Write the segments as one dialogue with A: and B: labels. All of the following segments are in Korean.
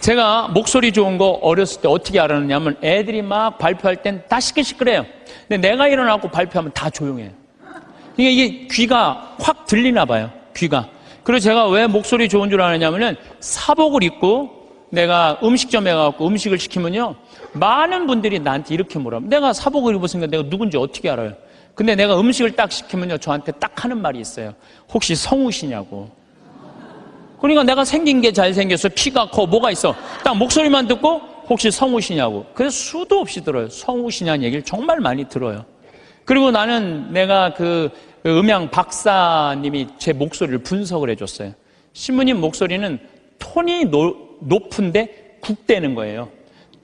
A: 제가 목소리 좋은 거 어렸을 때 어떻게 알았느냐면 애들이 막 발표할 땐 다 시끌시끌해요. 근데 내가 일어나고 발표하면 다 조용해요. 이게 귀가 확 들리나 봐요. 귀가. 그리고 제가 왜 목소리 좋은 줄 아느냐면은 사복을 입고 내가 음식점에 가서 음식을 시키면요, 많은 분들이 나한테 이렇게 물어요. 내가 사복을 입었으니까 내가 누군지 어떻게 알아요? 근데 내가 음식을 딱 시키면요, 저한테 딱 하는 말이 있어요. 혹시 성우시냐고. 그러니까 내가 생긴 게 잘생겨서 키가 커, 뭐가 있어. 딱 목소리만 듣고 혹시 성우시냐고. 그래서 수도 없이 들어요. 성우시냐는 얘기를 정말 많이 들어요. 그리고 나는 내가 그 음향 박사님이 제 목소리를 분석을 해줬어요. 신부님 목소리는 톤이 높은데 굵대는 거예요.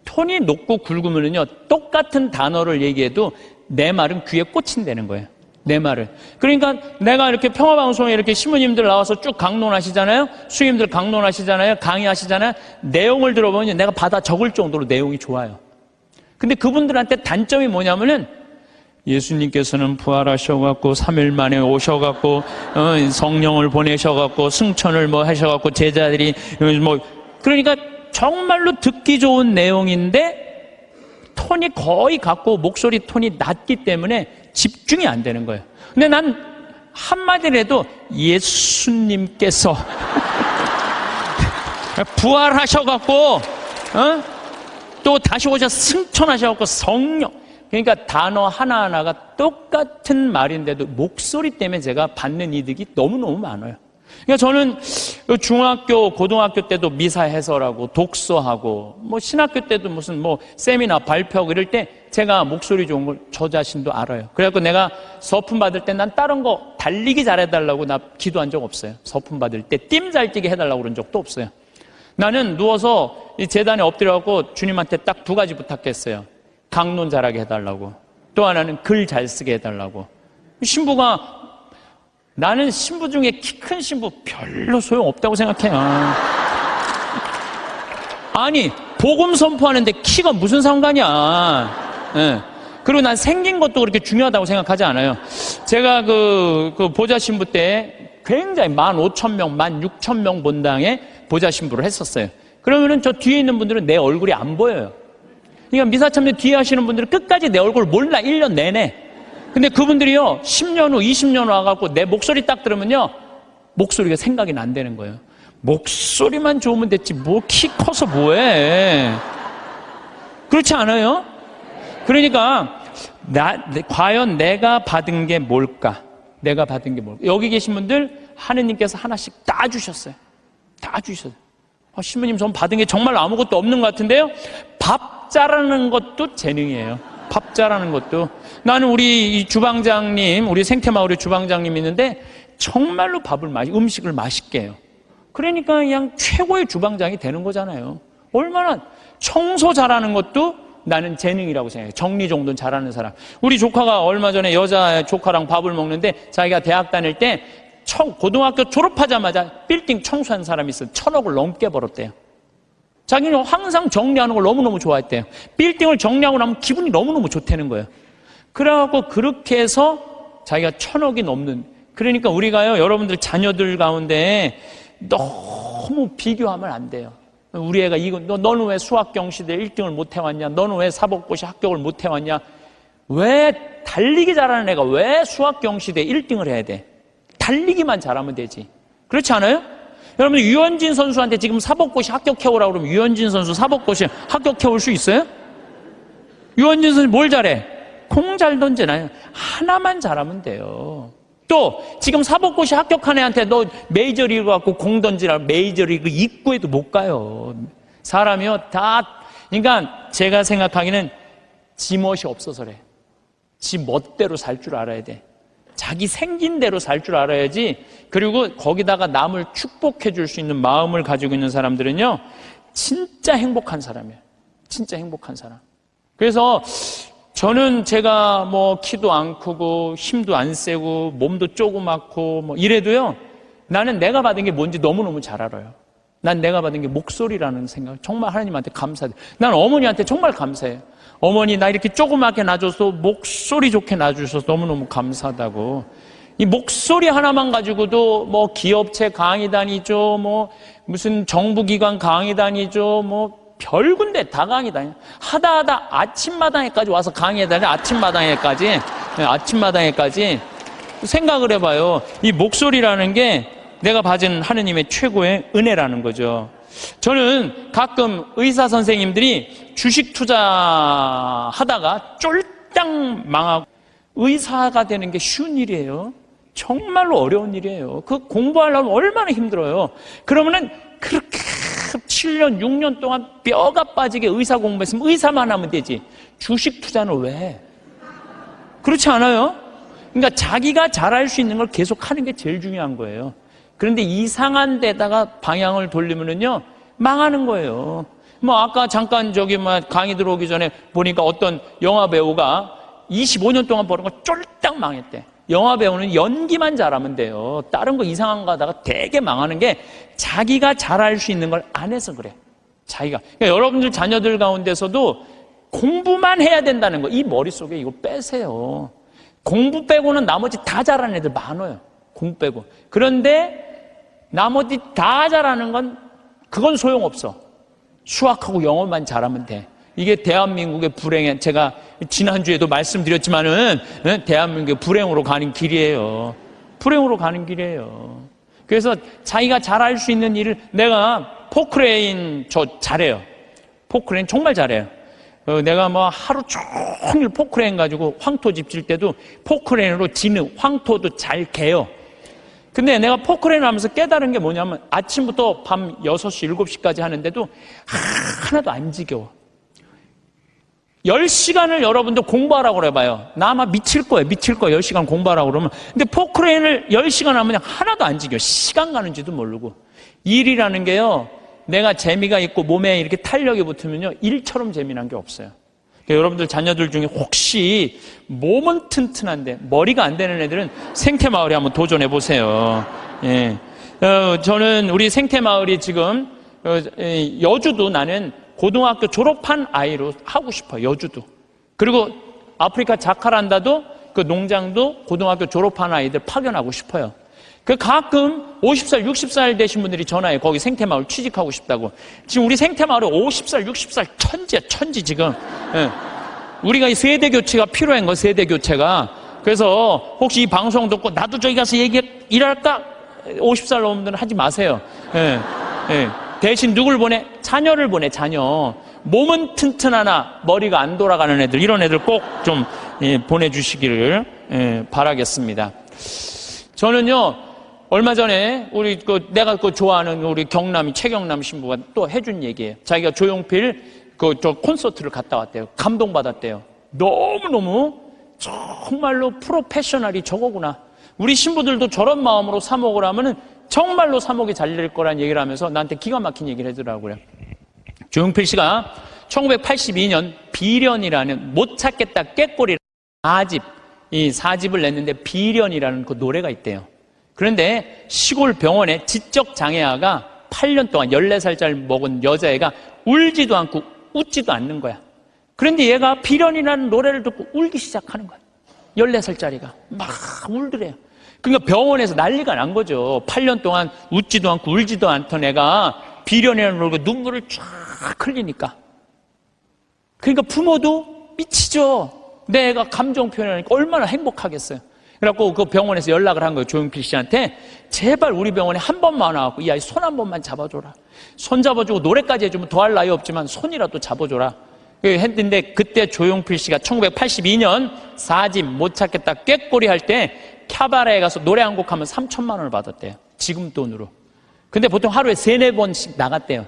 A: 톤이 높고 굵으면요, 똑같은 단어를 얘기해도 내 말은 귀에 꽂힌다는 거예요. 내 말을. 그러니까 내가 이렇게 평화방송에 이렇게 신부님들 나와서 쭉 강론하시잖아요. 수임들 강론하시잖아요. 강의하시잖아요. 내용을 들어보면 내가 받아 적을 정도로 내용이 좋아요. 근데 그분들한테 단점이 뭐냐면은 예수님께서는 부활하셔갖고 3일 만에 오셔갖고 성령을 보내셔갖고 승천을 뭐 하셔갖고 제자들이 뭐, 그러니까 정말로 듣기 좋은 내용인데 톤이 거의 같고 목소리 톤이 낮기 때문에 집중이 안 되는 거예요. 근데 난 한마디를 해도 예수님께서 부활하셔갖고 또 다시 오셔서 승천하셔갖고 성령, 그러니까 단어 하나하나가 똑같은 말인데도 목소리 때문에 제가 받는 이득이 너무너무 많아요. 그러니까 저는 중학교, 고등학교 때도 미사 해설하고 독서하고 뭐 신학교 때도 무슨 뭐 세미나 발표하고 이럴 때 제가 목소리 좋은 걸 저 자신도 알아요. 그래갖고 내가 서품 받을 때 난 다른 거 달리기 잘해달라고 나 기도한 적 없어요. 서품 받을 때 띠 잘 뛰게 해달라고 그런 적도 없어요. 나는 누워서 이 재단에 엎드려갖고 주님한테 딱 두 가지 부탁했어요. 강론 잘하게 해달라고, 또 하나는 글 잘 쓰게 해달라고. 신부가, 나는 신부 중에 키 큰 신부 별로 소용없다고 생각해요. 아니, 복음 선포하는데 키가 무슨 상관이야. 네. 그리고 난 생긴 것도 그렇게 중요하다고 생각하지 않아요. 제가 그 보좌 신부 때 굉장히 15,000명, 16,000명 본당에 보좌 신부를 했었어요. 그러면은 저 뒤에 있는 분들은 내 얼굴이 안 보여요. 그러니까 미사참례 뒤에 하시는 분들은 끝까지 내 얼굴 몰라, 1년 내내. 근데 그분들이요, 10년 후, 20년 후 와갖고 내 목소리 딱 들으면요, 목소리가 생각이 안 되는 거예요. 목소리만 좋으면 됐지, 뭐 키 커서 뭐해. 그렇지 않아요? 그러니까, 과연 내가 받은 게 뭘까? 내가 받은 게 뭘까? 여기 계신 분들, 하느님께서 하나씩 다 주셨어요. 다 주셨어요. 신부님, 전 받은 게 정말 아무것도 없는 것 같은데요? 밥 잘하는 것도 재능이에요. 밥 잘하는 것도. 나는 우리 이 주방장님, 우리 생태마을의 주방장님 있는데 정말로 음식을 맛있게 해요. 그러니까 그냥 최고의 주방장이 되는 거잖아요. 얼마나 청소 잘하는 것도 나는 재능이라고 생각해요. 정리 정돈 잘하는 사람. 우리 조카가 얼마 전에 여자 조카랑 밥을 먹는데 자기가 대학 다닐 때 고등학교 졸업하자마자 빌딩 청소한 사람이 있어요. 1,000억을 넘게 벌었대요. 자기는 항상 정리하는 걸 너무너무 좋아했대요. 빌딩을 정리하고 나면 기분이 너무너무 좋다는 거예요. 그래갖고 그렇게 해서 자기가 1,000억이 넘는, 그러니까 우리가요, 여러분들 자녀들 가운데 너무 비교하면 안 돼요. 우리 애가 너는 왜 수학경시대 1등을 못 해왔냐? 너는 왜 사법고시 합격을 못 해왔냐? 왜 달리기 잘하는 애가 왜 수학경시대 1등을 해야 돼? 달리기만 잘하면 되지. 그렇지 않아요? 여러분, 유현진 선수한테 지금 사법고시 합격해오라고 그러면 유현진 선수 사법고시 합격해올 수 있어요? 유현진 선수 뭘 잘해? 공 잘 던지나요? 하나만 잘하면 돼요. 또 지금 사법고시 합격한 애한테 너 메이저리그 갖고 공 던지라, 메이저리그 입구에도 못 가요. 사람이요 다. 그러니까 제가 생각하기는 지 멋이 없어서 그래. 지 멋대로 살 줄 알아야 돼. 자기 생긴 대로 살 줄 알아야지. 그리고 거기다가 남을 축복해 줄 수 있는 마음을 가지고 있는 사람들은요, 진짜 행복한 사람이에요. 진짜 행복한 사람. 그래서 저는 제가 뭐 키도 안 크고 힘도 안 세고 몸도 조그맣고 뭐 이래도요, 나는 내가 받은 게 뭔지 너무너무 잘 알아요. 난 내가 받은 게 목소리라는 생각, 정말 하나님한테 감사해요. 난 어머니한테 정말 감사해요. 어머니, 나 이렇게 조그맣게 낳아줘서 목소리 좋게 낳아주셔서 너무너무 감사하다고. 이 목소리 하나만 가지고도 뭐 기업체 강의 다니죠, 뭐 무슨 정부기관 강의 다니죠, 뭐 별군데 다 강의 다니. 하다 아침마당에까지 와서 강의해 다니. 아침마당에까지 생각을 해봐요. 이 목소리라는 게 내가 받은 하느님의 최고의 은혜라는 거죠. 저는 가끔 의사 선생님들이 주식 투자하다가 쫄딱 망하고, 의사가 되는 게 쉬운 일이에요. 정말로 어려운 일이에요. 그 공부하려면 얼마나 힘들어요. 그러면은 그렇게 7년, 6년 동안 뼈가 빠지게 의사 공부했으면 의사만 하면 되지. 주식 투자는 왜? 그렇지 않아요? 그러니까 자기가 잘할 수 있는 걸 계속 하는 게 제일 중요한 거예요. 그런데 이상한 데다가 방향을 돌리면은요, 망하는 거예요. 뭐 아까 잠깐 강의 들어오기 전에 보니까 어떤 영화 배우가 25년 동안 버는 거 쫄딱 망했대. 영화 배우는 연기만 잘하면 돼요. 다른 거 이상한 거 하다가 되게 망하는 게 자기가 잘할 수 있는 걸 안 해서 그래. 그러니까 여러분들 자녀들 가운데서도 공부만 해야 된다는 거, 이 머릿속에 이거 빼세요. 공부 빼고는 나머지 다 잘하는 애들 많아요. 공부 빼고. 그런데 나머지 다 잘하는 건 그건 소용없어. 수학하고 영어만 잘하면 돼. 이게 대한민국의 불행에, 제가 지난주에도 말씀드렸지만은 대한민국의 불행으로 가는 길이에요. 불행으로 가는 길이에요. 그래서 자기가 잘할 수 있는 일을, 내가 포크레인 저 잘해요. 포크레인 정말 잘해요. 내가 뭐 하루 종일 포크레인 가지고 황토 집 질 때도 포크레인으로 지는 황토도 잘 개요. 근데 내가 포크레인 하면서 깨달은 게 뭐냐면, 아침부터 밤 6시, 7시까지 하는데도 하나도 안 지겨워. 10시간을 여러분들 공부하라고 그래봐요. 나 아마 미칠 거예요. 10시간 공부하라고 그러면. 근데 포크레인을 10시간 하면 그냥 하나도 안 지겨워. 시간 가는지도 모르고. 일이라는 게요, 내가 재미가 있고 몸에 이렇게 탄력이 붙으면요, 일처럼 재미난 게 없어요. 그러니까 여러분들 자녀들 중에 혹시 몸은 튼튼한데 머리가 안 되는 애들은 생태마을에 한번 도전해 보세요. 예. 저는 우리 생태마을이 지금 여주도, 나는 고등학교 졸업한 아이로 하고 싶어요. 여주도. 그리고 아프리카 자카란다도, 그 농장도 고등학교 졸업한 아이들 파견하고 싶어요. 그 가끔 50살, 60살 되신 분들이 전화해요. 거기 생태마을 취직하고 싶다고. 지금 우리 생태마을에 50살, 60살 천지야, 천지 지금. 예. 우리가 이 세대 교체가 필요한 거, 세대 교체가. 그래서 혹시 이 방송 듣고 나도 저기 가서 일할까? 50살 넘은 분들은 하지 마세요. 예. 예. 대신 누굴 보내? 자녀를 보내, 자녀. 몸은 튼튼하나 머리가 안 돌아가는 애들, 이런 애들 꼭 좀 보내주시기를 바라겠습니다. 저는요, 얼마 전에 내가 좋아하는 우리 최경남 신부가 또 해준 얘기예요. 자기가 조용필 저 콘서트를 갔다 왔대요. 감동받았대요. 너무너무 정말로 프로페셔널이 저거구나. 우리 신부들도 저런 마음으로 사목을 하면은 정말로 사목이 잘 될 거란 얘기를 하면서 나한테 기가 막힌 얘기를 해주더라고요. 조용필 씨가 1982년 비련이라는, 못 찾겠다 꾀꼬리 4집, 이 4집을 냈는데 비련이라는 그 노래가 있대요. 그런데 시골 병원에 지적 장애아가 8년 동안 14살짜리 먹은 여자애가 울지도 않고 웃지도 않는 거야. 그런데 얘가 비련이라는 노래를 듣고 울기 시작하는 거야. 14살짜리가 막 울더래요. 그러니까 병원에서 난리가 난 거죠. 8년 동안 웃지도 않고 울지도 않던 애가 비련이라는 노래가 눈물을 쫙 흘리니까. 그러니까 부모도 미치죠. 내 애가 감정 표현하니까 얼마나 행복하겠어요. 그래갖고 그 병원에서 연락을 한 거예요. 조용필 씨한테. 제발 우리 병원에 한 번만 와갖고 이 아이 손 한 번만 잡아줘라. 손 잡아주고 노래까지 해주면 더할 나위 없지만 손이라도 잡아줘라. 했는데 그때 조용필 씨가 1982년 4집 못 찾겠다 꾀꼬리 할 때 캬바레에 가서 노래 한 곡 하면 3천만 원을 받았대요. 지금 돈으로. 근데 보통 하루에 3-4번씩 나갔대요.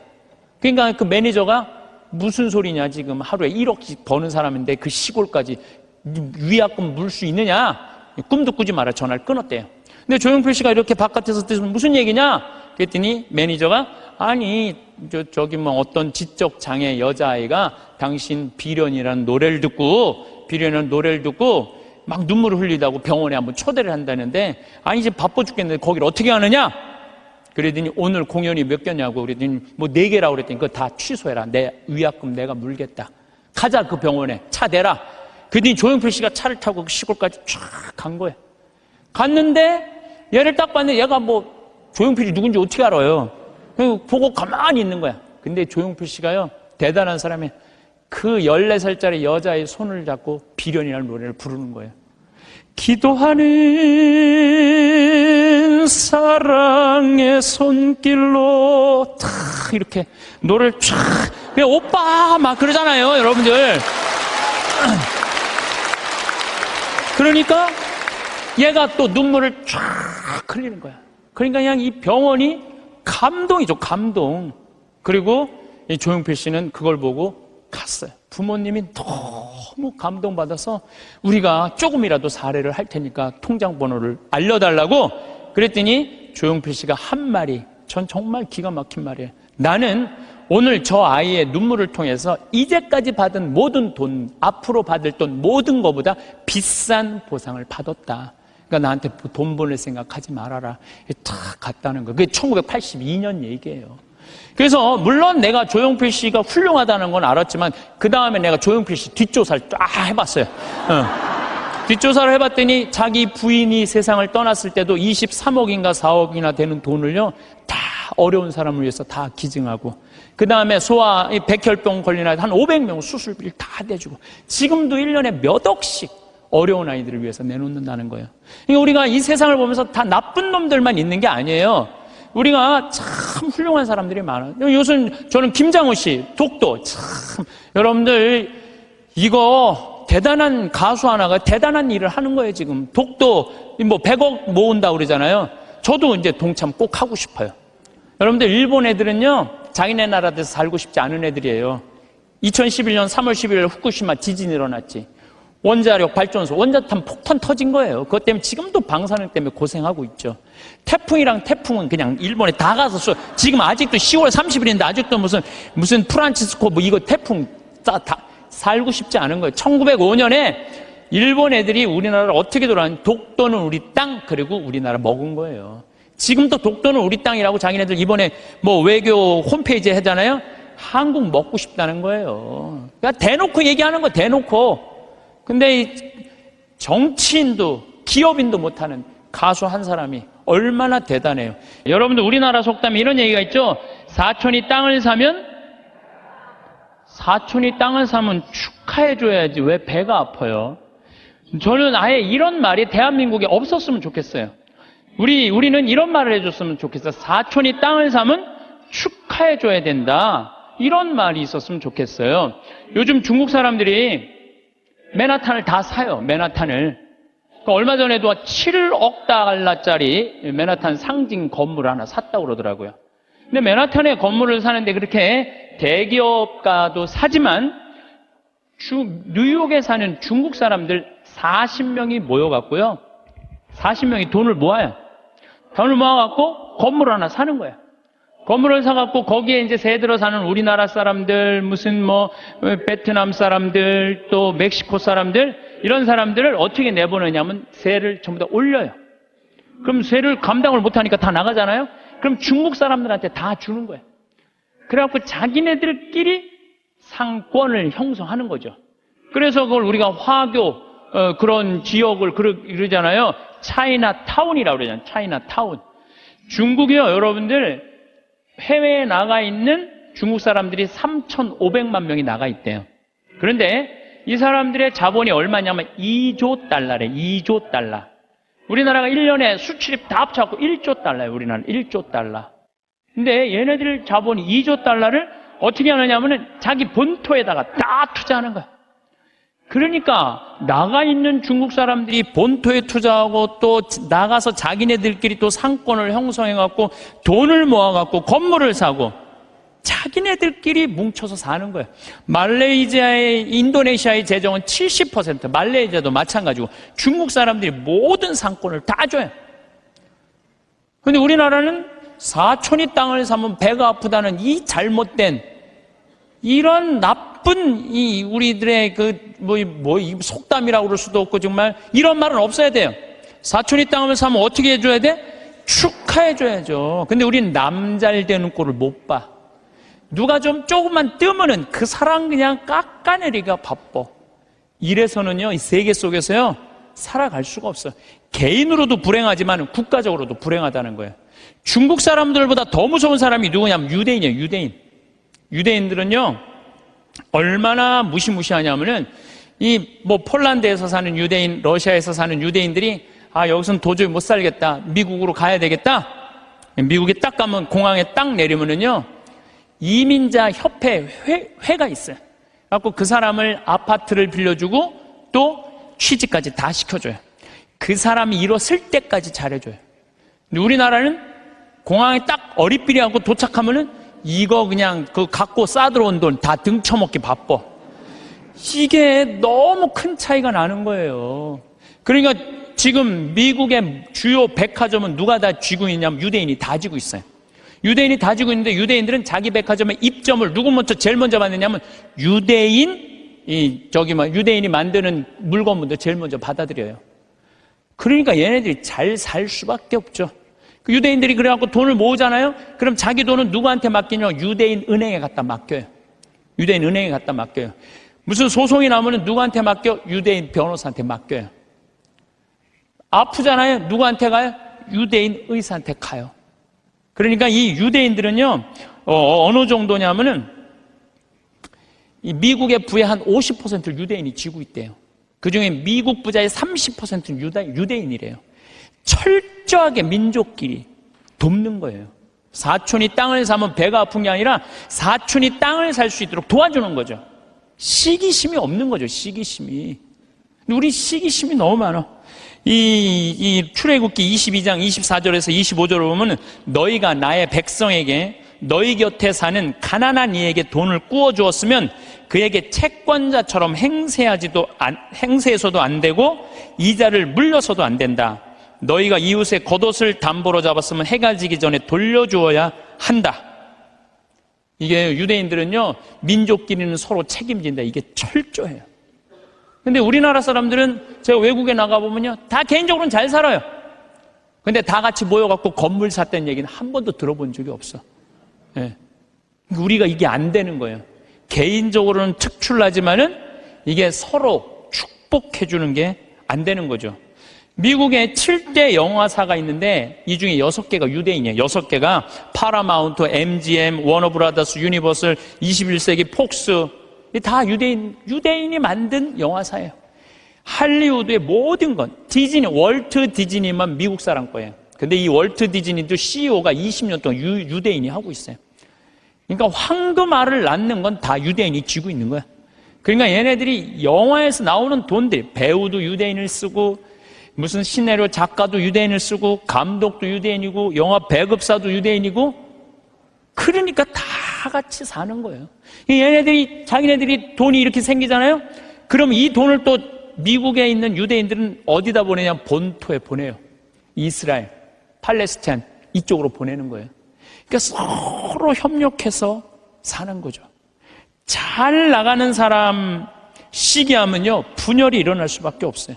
A: 그러니까 그 매니저가 무슨 소리냐, 지금 하루에 1억씩 버는 사람인데 그 시골까지 위약금 물 수 있느냐? 꿈도 꾸지 마라. 전화를 끊었대요. 근데 조용필 씨가 이렇게 바깥에서 뜨면 무슨 얘기냐? 그랬더니 매니저가, 아니 저기 뭐 어떤 지적 장애 여자아이가 당신 비련이라는 노래를 듣고 막 눈물을 흘리다고 병원에 한번 초대를 한다는데, 아니 이제 바빠 죽겠는데 거기를 어떻게 하느냐? 그러더니 오늘 공연이 몇 개냐고 그랬더니 뭐 4개라고 그랬더니 그거 다 취소해라. 내 위약금 내가 물겠다. 가자, 그 병원에 차 대라. 그러더니 조용필 씨가 차를 타고 그 시골까지 쫙 간 거예요. 갔는데 얘를 딱 봤는데 얘가 뭐 조용필이 누군지 어떻게 알아요? 보고 가만히 있는 거야. 근데 조용필 씨가요, 대단한 사람이 그 14살짜리 여자의 손을 잡고 비련이라는 노래를 부르는 거예요. 기도하는 사랑의 손길로 탁 이렇게 노래를 쫙, 그냥 오빠 막 그러잖아요, 여러분들. 그러니까 얘가 또 눈물을 쫙 흘리는 거야. 그러니까 그냥 이 병원이 감동이죠, 감동. 그리고 이 조용필 씨는 그걸 보고 갔어요. 부모님이 너무 감동받아서 우리가 조금이라도 사례를 할 테니까 통장 번호를 알려달라고 그랬더니 조용필 씨가 한 말이, 전 정말 기가 막힌 말이에요. 나는 오늘 저 아이의 눈물을 통해서 이제까지 받은 모든 돈, 앞으로 받을 돈 모든 것보다 비싼 보상을 받았다. 그러니까 나한테 돈 보낼 생각하지 말아라. 탁 갔다는 거. 그게 1982년 얘기예요. 그래서 물론 내가 조용필 씨가 훌륭하다는 건 알았지만 그 다음에 내가 조용필 씨 뒷조사를 쫙 해봤어요. 뒷조사를 해봤더니 자기 부인이 세상을 떠났을 때도 23억인가 4억이나 되는 돈을요 다 어려운 사람을 위해서 다 기증하고, 그 다음에 소아 백혈병 걸린 아이들 한 500명 수술비를 다 대주고, 지금도 1년에 몇 억씩 어려운 아이들을 위해서 내놓는다는 거예요. 그러니까 우리가 이 세상을 보면서 다 나쁜 놈들만 있는 게 아니에요. 우리가 참 훌륭한 사람들이 많아요. 요즘 저는 김장호 씨, 독도, 참 여러분들 이거 대단한 가수 하나가 대단한 일을 하는 거예요. 지금 독도 뭐 100억 모은다 그러잖아요. 저도 이제 동참 꼭 하고 싶어요. 여러분들 일본 애들은요 자기네 나라에서 살고 싶지 않은 애들이에요. 2011년 3월 11일 후쿠시마 지진이 일어났지. 원자력 발전소, 원자탄 폭탄 터진 거예요. 그것 때문에 지금도 방사능 때문에 고생하고 있죠. 태풍이랑 태풍은 그냥 일본에 다 가서 지금 아직도 10월 30일인데 아직도 무슨 프란치스코 뭐 이거 태풍 다 살고 싶지 않은 거예요. 1905년에 일본 애들이 우리나라를 어떻게 돌아왔는지, 독도는 우리 땅, 그리고 우리나라 먹은 거예요. 지금도 독도는 우리 땅이라고 자기네들 이번에 뭐 외교 홈페이지에 하잖아요. 한국 먹고 싶다는 거예요. 그러니까 대놓고 얘기하는 거, 대놓고. 근데 이 정치인도 기업인도 못하는 가수 한 사람이 얼마나 대단해요. 여러분들 우리나라 속담에 이런 얘기가 있죠. 사촌이 땅을 사면 축하해줘야지 왜 배가 아파요. 저는 아예 이런 말이 대한민국에 없었으면 좋겠어요. 우리는 이런 말을 해줬으면 좋겠어요. 사촌이 땅을 사면 축하해줘야 된다. 이런 말이 있었으면 좋겠어요. 요즘 중국 사람들이 맨하탄을 다 사요. 맨하탄을. 그러니까 얼마 전에도 7억 달러짜리 맨하탄 상징 건물을 하나 샀다고 그러더라고요. 근데 맨하탄에 건물을 사는데 그렇게 대기업가도 사지만 뉴욕에 사는 중국 사람들 40명이 모여갖고요. 40명이 돈을 모아요. 돈을 모아갖고 건물을 하나 사는 거예요. 건물을 사갖고 거기에 이제 새 들어 사는 우리나라 사람들, 무슨 뭐 베트남 사람들, 또 멕시코 사람들, 이런 사람들을 어떻게 내보내냐면 세를 전부 다 올려요. 그럼 세를 감당을 못하니까 다 나가잖아요. 그럼 중국 사람들한테 다 주는 거예요. 그래갖고 자기네들끼리 상권을 형성하는 거죠. 그래서 그걸 우리가 화교 그런 지역을 그러잖아요. 차이나타운이라고 그러잖아요. 차이나타운. 중국이요, 여러분들 해외에 나가 있는 중국 사람들이 3,500만 명이 나가 있대요. 그런데 이 사람들의 자본이 얼마냐면 2조 달러래. 2조 달러. 우리나라가 1년에 수출입 다 합쳐갖고 1조 달러예요. 우리나라는 1조 달러. 근데 얘네들 자본이 2조 달러를 어떻게 하느냐면은 자기 본토에다가 다 투자하는 거야. 그러니까 나가 있는 중국 사람들이 본토에 투자하고 또 나가서 자기네들끼리 또 상권을 형성해갖고 돈을 모아갖고 건물을 사고 자기네들끼리 뭉쳐서 사는 거예요. 말레이시아의, 인도네시아의 재정은 70%, 말레이시아도 마찬가지고 중국 사람들이 모든 상권을 다 줘요. 근데 우리나라는 사촌이 땅을 사면 배가 아프다는 이 잘못된 이런 나쁜 이 우리들의 이 속담이라고 그럴 수도 없고 정말 이런 말은 없어야 돼요. 사촌이 땅을 사면 어떻게 해줘야 돼? 축하해줘야죠. 근데 우린 남 잘 되는 꼴을 못 봐. 누가 좀 조금만 뜨면은 그 사람 그냥 깎아내리기가 바빠. 이래서는요, 이 세계 속에서요, 살아갈 수가 없어. 개인으로도 불행하지만 국가적으로도 불행하다는 거예요. 중국 사람들보다 더 무서운 사람이 누구냐면 유대인이에요. 유대인. 유대인들은요 얼마나 무시무시하냐면은 폴란드에서 사는 유대인, 러시아에서 사는 유대인들이 여기서는 도저히 못 살겠다, 미국으로 가야 되겠다. 미국에 딱 가면 공항에 딱 내리면은요 이민자 협회 회가 있어요. 그래갖고 그 사람을 아파트를 빌려주고 또 취직까지 다 시켜줘요. 그 사람이 일었을 때까지 잘해줘요. 근데 우리나라는 공항에 딱 어리삐리하고 도착하면은 이거 그냥 갖고 싸들어온 돈 다 등쳐먹기 바빠. 이게 너무 큰 차이가 나는 거예요. 그러니까 지금 미국의 주요 백화점은 누가 다 쥐고 있냐면 유대인이 다 쥐고 있어요. 유대인이 다 쥐고 있는데 유대인들은 자기 백화점의 입점을 제일 먼저 받느냐면 유대인이 만드는 물건부터 제일 먼저 받아들여요. 그러니까 얘네들이 잘 살 수밖에 없죠. 그 유대인들이 그래갖고 돈을 모으잖아요. 그럼 자기 돈은 누구한테 맡기냐면 유대인 은행에 갖다 맡겨요. 유대인 은행에 갖다 맡겨요. 무슨 소송이 나오면 누구한테 맡겨? 유대인 변호사한테 맡겨요. 아프잖아요. 누구한테 가요? 유대인 의사한테 가요. 그러니까 이 유대인들은요 어느 정도냐면은 이 미국의 부의 한 50%를 유대인이 쥐고 있대요. 그중에 미국 부자의 30%는 유대인이래요. 철저하게 민족끼리 돕는 거예요. 사촌이 땅을 사면 배가 아픈 게 아니라 사촌이 땅을 살 수 있도록 도와주는 거죠. 시기심이 없는 거죠. 시기심이. 우리 시기심이 너무 많아. 이 출애굽기 22장 24절에서 25절을 보면 너희가 나의 백성에게 너희 곁에 사는 가난한 이에게 돈을 꾸어 주었으면 그에게 채권자처럼 행세해서도 안 되고 이자를 물려서도 안 된다. 너희가 이웃의 겉옷을 담보로 잡았으면 해가 지기 전에 돌려주어야 한다. 이게 유대인들은요 민족끼리는 서로 책임진다. 이게 철저해요. 근데 우리나라 사람들은 제가 외국에 나가보면요 다 개인적으로는 잘 살아요. 근데 다 같이 모여갖고 건물 샀다는 얘기는 한 번도 들어본 적이 없어. 예. 우리가 이게 안 되는 거예요. 개인적으로는 특출나지만은 이게 서로 축복해주는 게 안 되는 거죠. 미국에 7대 영화사가 있는데 이 중에 6개가 유대인이에요. 6개가 파라마운트, MGM, 워너브라더스, 유니버설, 21세기 폭스, 다 유대인이 만든 영화사예요. 할리우드의 모든 건 월트 디즈니만 미국 사람 거예요. 근데 이 월트 디즈니도 CEO가 20년 동안 유대인이 하고 있어요. 그러니까 황금알을 낳는 건 다 유대인이 쥐고 있는 거야. 그러니까 얘네들이 영화에서 나오는 돈들, 배우도 유대인을 쓰고 무슨 시나리오 작가도 유대인을 쓰고 감독도 유대인이고 영화 배급사도 유대인이고 그러니까 다 같이 사는 거예요. 자기네들이 돈이 이렇게 생기잖아요. 그럼 이 돈을 또 미국에 있는 유대인들은 어디다 보내냐면 본토에 보내요. 이스라엘, 팔레스타인 이쪽으로 보내는 거예요. 그러니까 서로 협력해서 사는 거죠. 잘 나가는 사람 시기하면요 분열이 일어날 수밖에 없어요.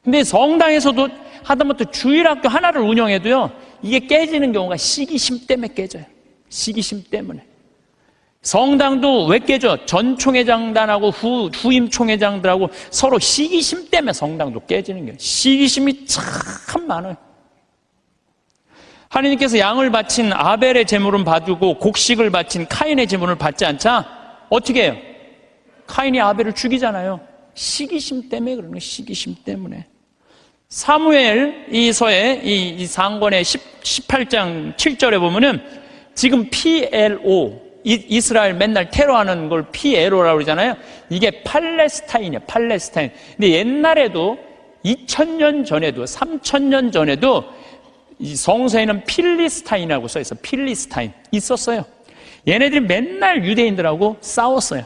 A: 근데 성당에서도 하다못해 주일학교 하나를 운영해도요 이게 깨지는 경우가 시기심 때문에 깨져요. 시기심 때문에. 성당도 왜 깨져? 전 총회장단하고 후임 총회장들하고 서로 시기심 때문에 성당도 깨지는 거예요. 시기심이 참 많아요. 하나님께서 양을 바친 아벨의 제물은 봐주고 곡식을 바친 카인의 제물을 받지 않자 어떻게 해요? 카인이 아벨을 죽이잖아요. 시기심 때문에 그러는 거예요. 시기심 때문에. 사무엘 이서의 이 상권의 18장 7절에 보면은 지금 PLO 이스라엘 맨날 테러하는 걸 PLO라고 그러잖아요. 이게 팔레스타인이에요. 팔레스타인. 근데 옛날에도 2000년 전에도 3000년 전에도 이 성서에는 필리스타인이라고 써있어요. 필리스타인 있었어요. 얘네들이 맨날 유대인들하고 싸웠어요.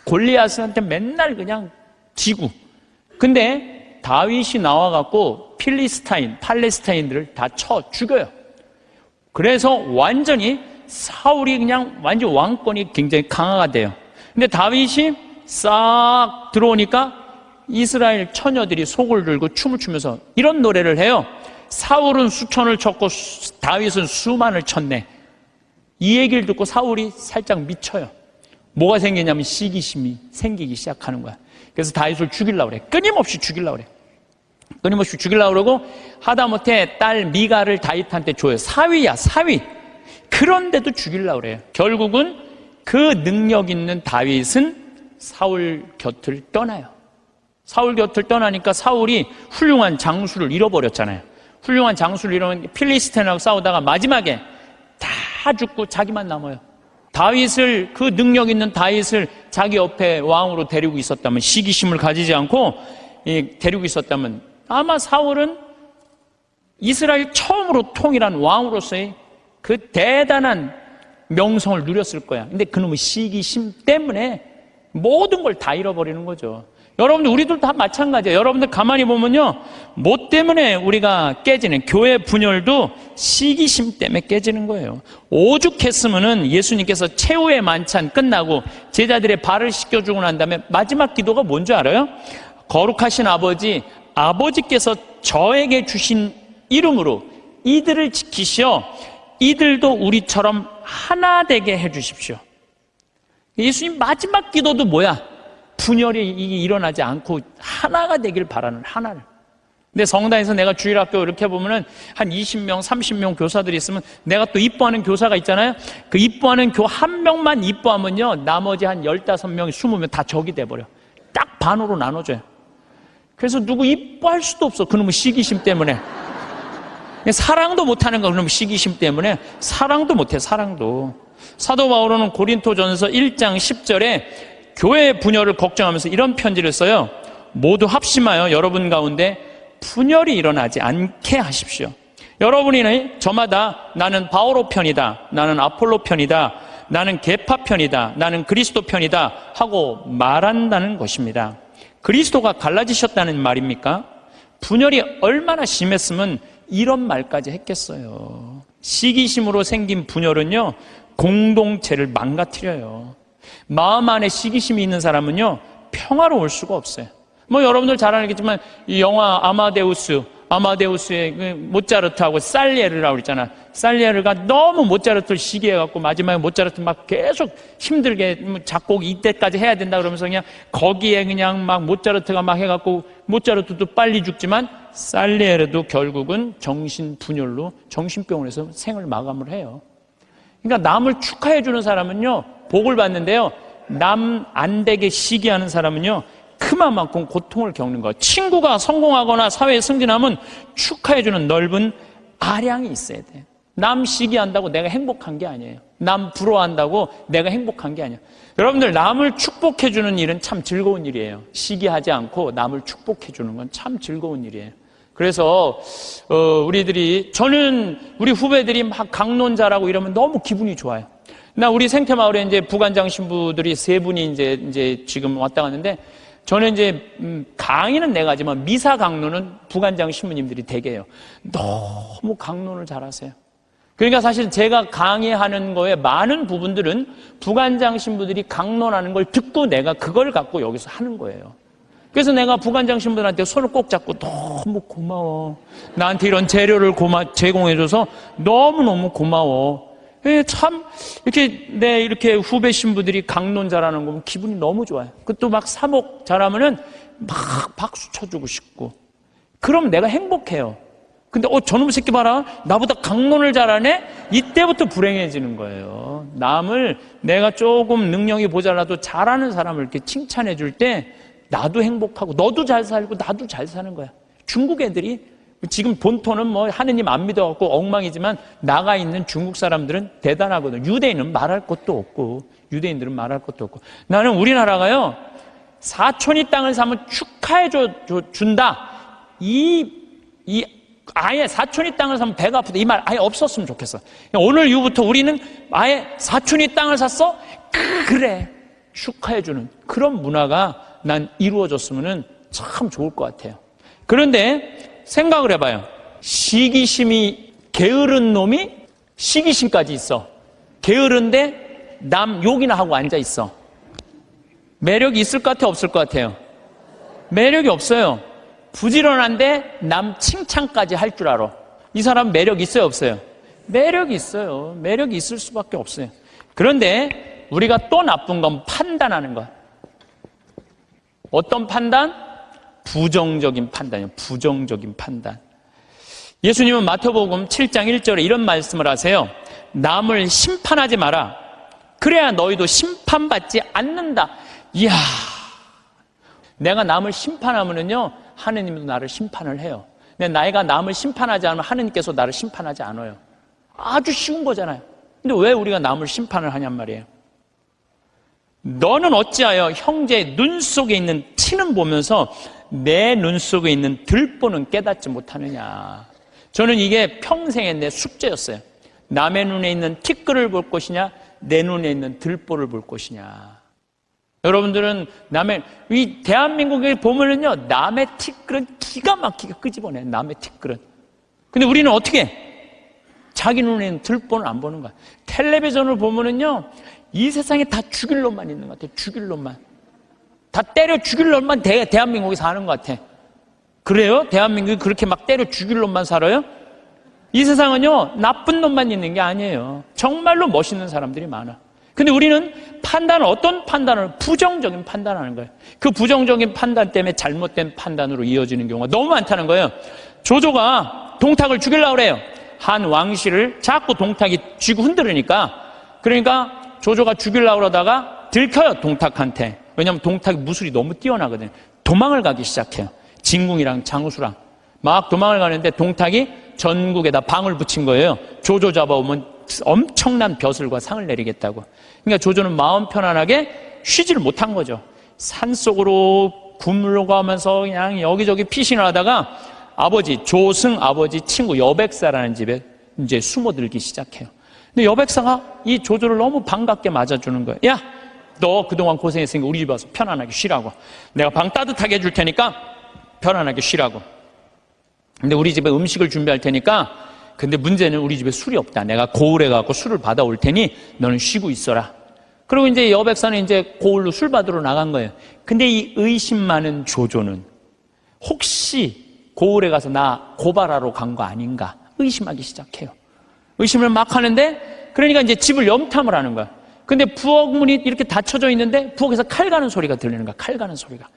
A: 골리앗한테 맨날 그냥 지고. 근데 다윗이 나와갖고 팔레스타인들을 다 쳐 죽여요. 그래서 완전히 사울이 그냥 완전 왕권이 굉장히 강화가 돼요. 근데 다윗이 싹 들어오니까 이스라엘 처녀들이 속을 들고 춤을 추면서 이런 노래를 해요. 사울은 수천을 쳤고 다윗은 수만을 쳤네. 이 얘기를 듣고 사울이 살짝 미쳐요. 뭐가 생기냐면 시기심이 생기기 시작하는 거야. 그래서 다윗을 죽이려고 그래. 끊임없이 죽이려고 그래. 끊임없이 죽이려고 그러고 하다못해 딸 미가를 다윗한테 줘요. 사위야, 사위. 그런데도 죽이려고 그래요. 결국은 그 능력 있는 다윗은 사울 곁을 떠나요. 사울 곁을 떠나니까 사울이 훌륭한 장수를 잃어버렸잖아요. 훌륭한 장수를 잃어버린 필리스틴하고 싸우다가 마지막에 다 죽고 자기만 남아요. 다윗을, 그 능력 있는 다윗을 자기 옆에 왕으로 데리고 있었다면, 시기심을 가지지 않고 데리고 있었다면 아마 사울은 이스라엘 처음으로 통일한 왕으로서의 그 대단한 명성을 누렸을 거야. 근데 그놈의 시기심 때문에 모든 걸 다 잃어버리는 거죠. 여러분들, 우리도 다 마찬가지예요. 여러분들 가만히 보면요, 뭐 때문에 우리가 깨지는, 교회 분열도 시기심 때문에 깨지는 거예요. 오죽했으면은 예수님께서 최후의 만찬 끝나고 제자들의 발을 씻겨주고 난 다음에 마지막 기도가 뭔지 알아요? 거룩하신 아버지, 아버지께서 저에게 주신 이름으로 이들을 지키시어 이들도 우리처럼 하나 되게 해주십시오. 예수님 마지막 기도도 뭐야? 분열이 일어나지 않고 하나가 되길 바라는, 하나를. 근데 성당에서 내가 주일학교 이렇게 보면은 한 20명, 30명 교사들이 있으면 내가 또 이뻐하는 교사가 있잖아요. 그 이뻐하는 교 한 명만 이뻐하면요, 나머지 한 15명, 20명 다 적이 돼버려. 딱 반으로 나눠줘요. 그래서 누구 이뻐할 수도 없어. 그놈의 시기심 때문에. 사랑도 못하는 거, 그놈의 시기심 때문에. 사랑도 못해, 사랑도. 사도 바울은 고린토전서 1장 10절에 교회의 분열을 걱정하면서 이런 편지를 써요. 모두 합심하여 여러분 가운데 분열이 일어나지 않게 하십시오. 여러분이 저마다 나는 바오로 편이다, 나는 아폴로 편이다, 나는 계파 편이다, 나는 그리스도 편이다 하고 말한다는 것입니다. 그리스도가 갈라지셨다는 말입니까? 분열이 얼마나 심했으면 이런 말까지 했겠어요. 시기심으로 생긴 분열은요, 공동체를 망가뜨려요. 마음 안에 시기심이 있는 사람은요, 평화로울 수가 없어요. 뭐 여러분들 잘 알겠지만 이 영화 아마데우스의 그 모차르트하고 살리에르라고 그랬잖아. 살리에르가 너무 모차르트를 시기해갖고 마지막에 모차르트 막 계속 힘들게 작곡 이때까지 해야 된다 그러면서 그냥 거기에 그냥 막 모차르트가 막 해갖고 모차르트도 빨리 죽지만 살리에르도 결국은 정신분열로 정신병원에서 생을 마감을 해요. 그러니까 남을 축하해주는 사람은요, 복을 받는데요, 남 안 되게 시기하는 사람은요, 그만큼 고통을 겪는 거예요. 친구가 성공하거나 사회에 승진하면 축하해주는 넓은 아량이 있어야 돼요. 남 시기한다고 내가 행복한 게 아니에요. 남 부러워한다고 내가 행복한 게 아니에요. 여러분들, 남을 축복해주는 일은 참 즐거운 일이에요. 시기하지 않고 남을 축복해주는 건 참 즐거운 일이에요. 그래서 저는 우리 후배들이 막 강론자라고 이러면 너무 기분이 좋아요. 나 우리 생태마을에 이제 부관장 신부들이 3분이 이제 지금 왔다 갔는데, 저는 이제 강의는 내가 하지만 미사 강론은 부관장 신부님들이 되게 해요. 너무 강론을 잘하세요. 그러니까 사실 제가 강의하는 거에 많은 부분들은 부관장 신부들이 강론하는 걸 듣고 내가 그걸 갖고 여기서 하는 거예요. 그래서 내가 부관장 신부들한테 손을 꼭 잡고 너무 고마워. 나한테 이런 재료를 제공해줘서 너무너무 고마워. 참, 이렇게 후배 신부들이 강론자라는 거 보면 기분이 너무 좋아요. 그것도 막 사목 잘하면은 막 박수 쳐주고 싶고. 그럼 내가 행복해요. 근데, 저놈 새끼 봐라. 나보다 강론을 잘하네? 이때부터 불행해지는 거예요. 남을 내가 조금 능력이 모자라도 잘하는 사람을 이렇게 칭찬해 줄 때 나도 행복하고 너도 잘 살고 나도 잘 사는 거야. 중국 애들이 지금 본토는 뭐 하느님 안 믿어갖고 엉망이지만 나가 있는 중국 사람들은 대단하거든. 유대인은 말할 것도 없고, 유대인들은 말할 것도 없고. 나는 우리나라가요, 사촌이 땅을 사면 축하해 준다. 아예 사촌이 땅을 사면 배가 아프다. 이 말 아예 없었으면 좋겠어. 오늘 이후부터 우리는 아예 사촌이 땅을 샀어? 그래. 축하해 주는 그런 문화가 난 이루어졌으면 참 좋을 것 같아요. 그런데 생각을 해봐요. 시기심이 게으른 놈이 시기심까지 있어. 게으른데 남 욕이나 하고 앉아 있어. 매력이 있을 것 같아요? 없을 것 같아요? 매력이 없어요. 부지런한데 남 칭찬까지 할 줄 알아. 이 사람 매력 있어요? 없어요? 매력이 있어요. 매력이 있을 수밖에 없어요. 그런데 우리가 또 나쁜 건 판단하는 거야. 어떤 판단? 부정적인 판단이에요. 부정적인 판단. 예수님은 마태복음 7장 1절에 이런 말씀을 하세요. 남을 심판하지 마라. 그래야 너희도 심판받지 않는다. 이야, 내가 남을 심판하면은요, 하느님도 나를 심판을 해요. 내가 남을 심판하지 않으면 하느님께서 나를 심판하지 않아요. 아주 쉬운 거잖아요. 근데 왜 우리가 남을 심판을 하냔 말이에요. 너는 어찌하여 형제의 눈 속에 있는 티는 보면서 내 눈 속에 있는 들보는 깨닫지 못하느냐. 저는 이게 평생의 내 숙제였어요. 남의 눈에 있는 티끌을 볼 것이냐, 내 눈에 있는 들보를 볼 것이냐. 여러분들은 이 대한민국에 보면은요, 남의 티끌은 기가 막히게 끄집어내, 남의 티끌은. 근데 우리는 어떻게 해? 자기 눈에 있는 들보는 안 보는 거야. 텔레비전을 보면은요, 이 세상에 다 죽일 놈만 있는 것 같아. 죽일 놈만. 다 때려 죽일 놈만 대한민국에 사는 것 같아. 그래요? 대한민국이 그렇게 막 때려 죽일 놈만 살아요? 이 세상은요, 나쁜 놈만 있는 게 아니에요. 정말로 멋있는 사람들이 많아. 근데 우리는 어떤 판단을? 부정적인 판단을 하는 거예요. 그 부정적인 판단 때문에 잘못된 판단으로 이어지는 경우가 너무 많다는 거예요. 조조가 동탁을 죽이려고 그래요. 한 왕실을 자꾸 동탁이 쥐고 흔들으니까. 그러니까 조조가 죽이려고 그러다가 들켜요, 동탁한테. 왜냐하면 동탁이 무술이 너무 뛰어나거든요. 도망을 가기 시작해요. 진궁이랑 장우수랑 막 도망을 가는데 동탁이 전국에다 방을 붙인 거예요. 조조 잡아오면 엄청난 벼슬과 상을 내리겠다고. 그러니까 조조는 마음 편안하게 쉬지를 못한 거죠. 산속으로 굶으려가면서 그냥 여기저기 피신을 하다가 조승 아버지 친구 여백사라는 집에 이제 숨어들기 시작해요. 근데 여백사가 이 조조를 너무 반갑게 맞아주는 거예요. 야, 너 그동안 고생했으니까 우리 집 와서 편안하게 쉬라고. 내가 방 따뜻하게 해줄 테니까 편안하게 쉬라고. 근데 우리 집에 음식을 준비할 테니까, 근데 문제는 우리 집에 술이 없다. 내가 고을에 가고 술을 받아올 테니 너는 쉬고 있어라. 그리고 이제 여백사는 이제 고을로 술 받으러 나간 거예요. 근데 이 의심 많은 조조는 혹시 고을에 가서 나 고발하러 간 거 아닌가 의심하기 시작해요. 의심을 막 하는데, 그러니까 이제 집을 염탐을 하는 거야. 근데 부엌문이 이렇게 닫혀져 있는데 부엌에서 칼 가는 소리가 들리는 거야. 칼 가는 소리가.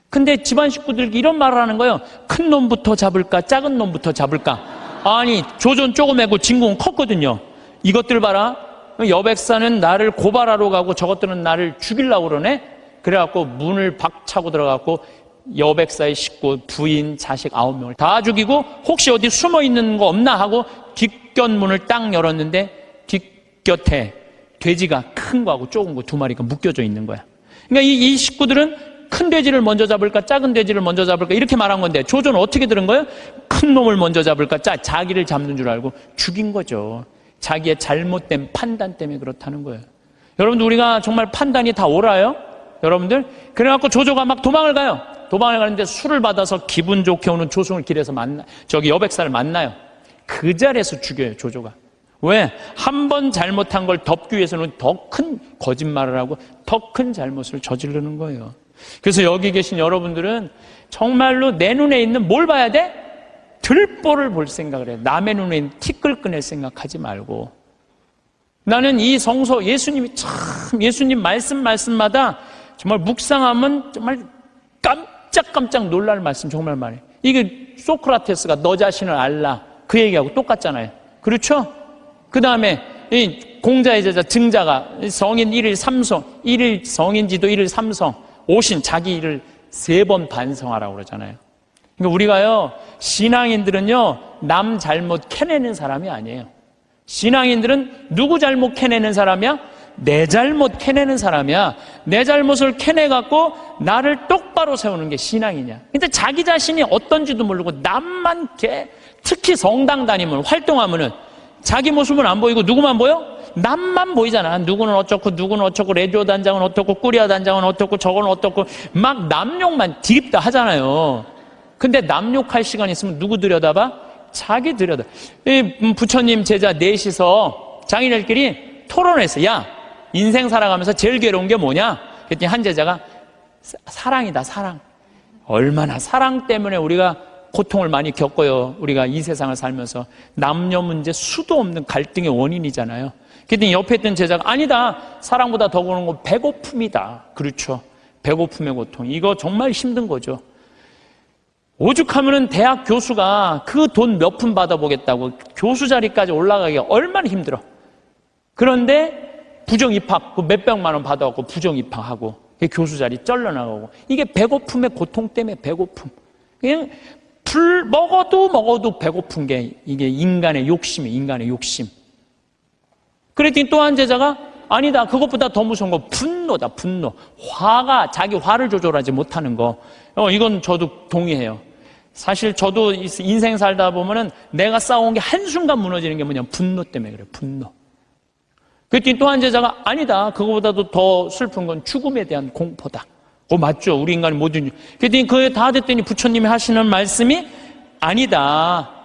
A: 근데 집안 식구들이 이런 말을 하는 거예요. 큰 놈부터 잡을까, 작은 놈부터 잡을까. 아니, 조조는 조그매고 진궁은 컸거든요. 이것들 봐라. 여백사는 나를 고발하러 가고 저것들은 나를 죽이려고 그러네. 그래갖고 문을 박차고 들어가고 여백사의 식구, 부인, 자식 9명을 다 죽이고 혹시 어디 숨어 있는 거 없나 하고 뒷곁문을 딱 열었는데 뒷곁에 돼지가 큰 거하고 작은 거 2마리가 묶여져 있는 거야. 그러니까 이 식구들은 큰 돼지를 먼저 잡을까, 작은 돼지를 먼저 잡을까 이렇게 말한 건데 조조는 어떻게 들은 거예요? 큰 놈을 먼저 잡을까, 자기를 잡는 줄 알고 죽인 거죠. 자기의 잘못된 판단 때문에 그렇다는 거예요. 여러분들, 우리가 정말 판단이 다 옳아요? 여러분들? 그래갖고 조조가 막 도망을 가요. 도망을 가는데 술을 받아서 기분 좋게 오는 조승을 길에서 여백사를 만나요. 그 자리에서 죽여요, 조조가. 왜? 한 번 잘못한 걸 덮기 위해서는 더 큰 거짓말을 하고 더 큰 잘못을 저지르는 거예요. 그래서 여기 계신 여러분들은 정말로 내 눈에 있는 뭘 봐야 돼? 들보를 볼 생각을 해요. 남의 눈에 있는 티끌 꺼낼 생각하지 말고. 나는 이 성서, 예수님 말씀마다 정말 묵상하면 정말 깜짝 놀랄 말씀 정말 많아요. 이게 소크라테스가 너 자신을 알라 그 얘기하고 똑같잖아요. 그렇죠? 그 다음에 이 공자의 제자 증자가 성인 1일 3성, 1일 성인지도 1일 3성, 오신 자기 일을 3번 반성하라고 그러잖아요. 그러니까 우리가요, 신앙인들은요, 남 잘못 캐내는 사람이 아니에요. 신앙인들은 누구 잘못 캐내는 사람이야? 내 잘못 캐내는 사람이야. 내 잘못을 캐내갖고 나를 똑바로 세우는 게 신앙이냐. 근데 자기 자신이 어떤지도 모르고 남만 특히 성당 다니면, 활동하면은 자기 모습은 안 보이고 누구만 보여? 남만 보이잖아. 누구는 어쩌고, 레디오 단장은 어떻고, 꾸리아 단장은 어떻고, 저건 어떻고, 막 남욕만 디립다 하잖아요. 근데 남욕할 시간 있으면 누구 들여다봐? 자기 들여다. 부처님 제자 넷이서 장인들끼리 토론했어. 야, 인생 살아가면서 제일 괴로운 게 뭐냐? 그랬더니 한 제자가 사랑이다, 사랑. 얼마나 사랑 때문에 우리가 고통을 많이 겪어요. 우리가 이 세상을 살면서. 남녀 문제 수도 없는 갈등의 원인이잖아요. 그랬더니 옆에 있던 제자가 아니다, 사랑보다 더 고는 건 배고픔이다. 그렇죠. 배고픔의 고통. 이거 정말 힘든 거죠. 오죽하면은 대학 교수가 그 돈 몇 푼 받아보겠다고 교수 자리까지 올라가기가 얼마나 힘들어. 그런데 부정 입학, 그 몇백만 원 받아갖고 부정 입학하고 교수 자리 쩔러나가고, 이게 배고픔의 고통 때문에 배고픔. 그냥 먹어도 배고픈 게 이게 인간의 욕심이에요. 인간의 욕심. 그랬더니 또 한 제자가 아니다, 그것보다 더 무서운 거 분노다. 분노. 화가, 자기 화를 조절하지 못하는 거. 이건 저도 동의해요. 사실 저도 인생 살다 보면은 내가 싸운 게 한순간 무너지는 게 뭐냐면 분노 때문에 그래요. 분노. 그랬더니 또 한 제자가 아니다, 그거보다도 더 슬픈 건 죽음에 대한 공포다. 맞죠. 우리 인간이 뭐든지. 그랬더니 그게 다 됐더니 부처님이 하시는 말씀이 아니다.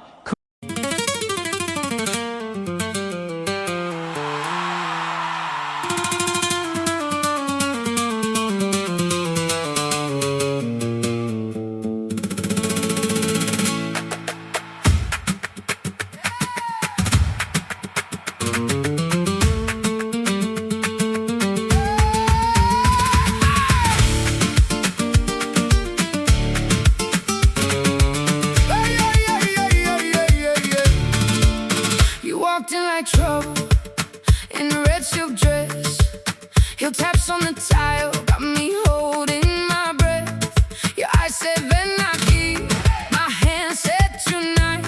B: like trouble in a red silk dress. Heel taps on the tile got me holding my breath. Your eyes said Venaki, my hand said tonight.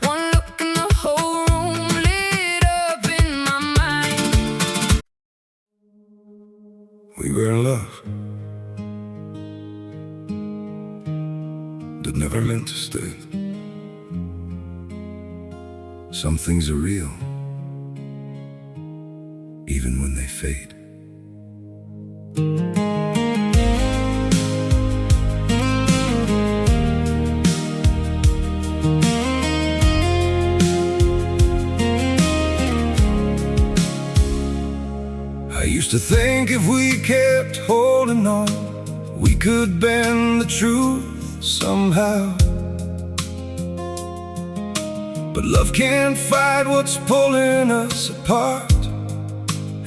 B: One look and the whole room lit up in my mind.
C: We were in love, but never meant to stay. Some things are real, even when they fade. I used to think if we kept holding on, we could bend the truth somehow. But love can't fight what's pulling us apart,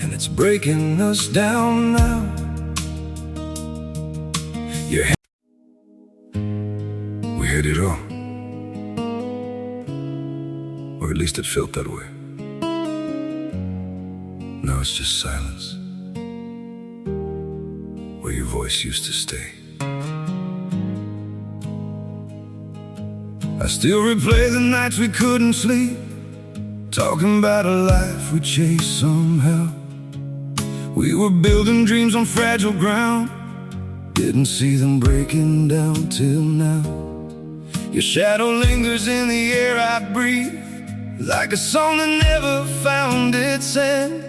C: and it's breaking us down now. We had it all, or at least it felt that way. Now it's just silence, where your voice used to stay. I still replay the nights we couldn't sleep, talking about a life we chased somehow. We were building dreams on fragile ground, didn't see them breaking down till now. Your shadow lingers in the air I breathe, like a song that never found its end.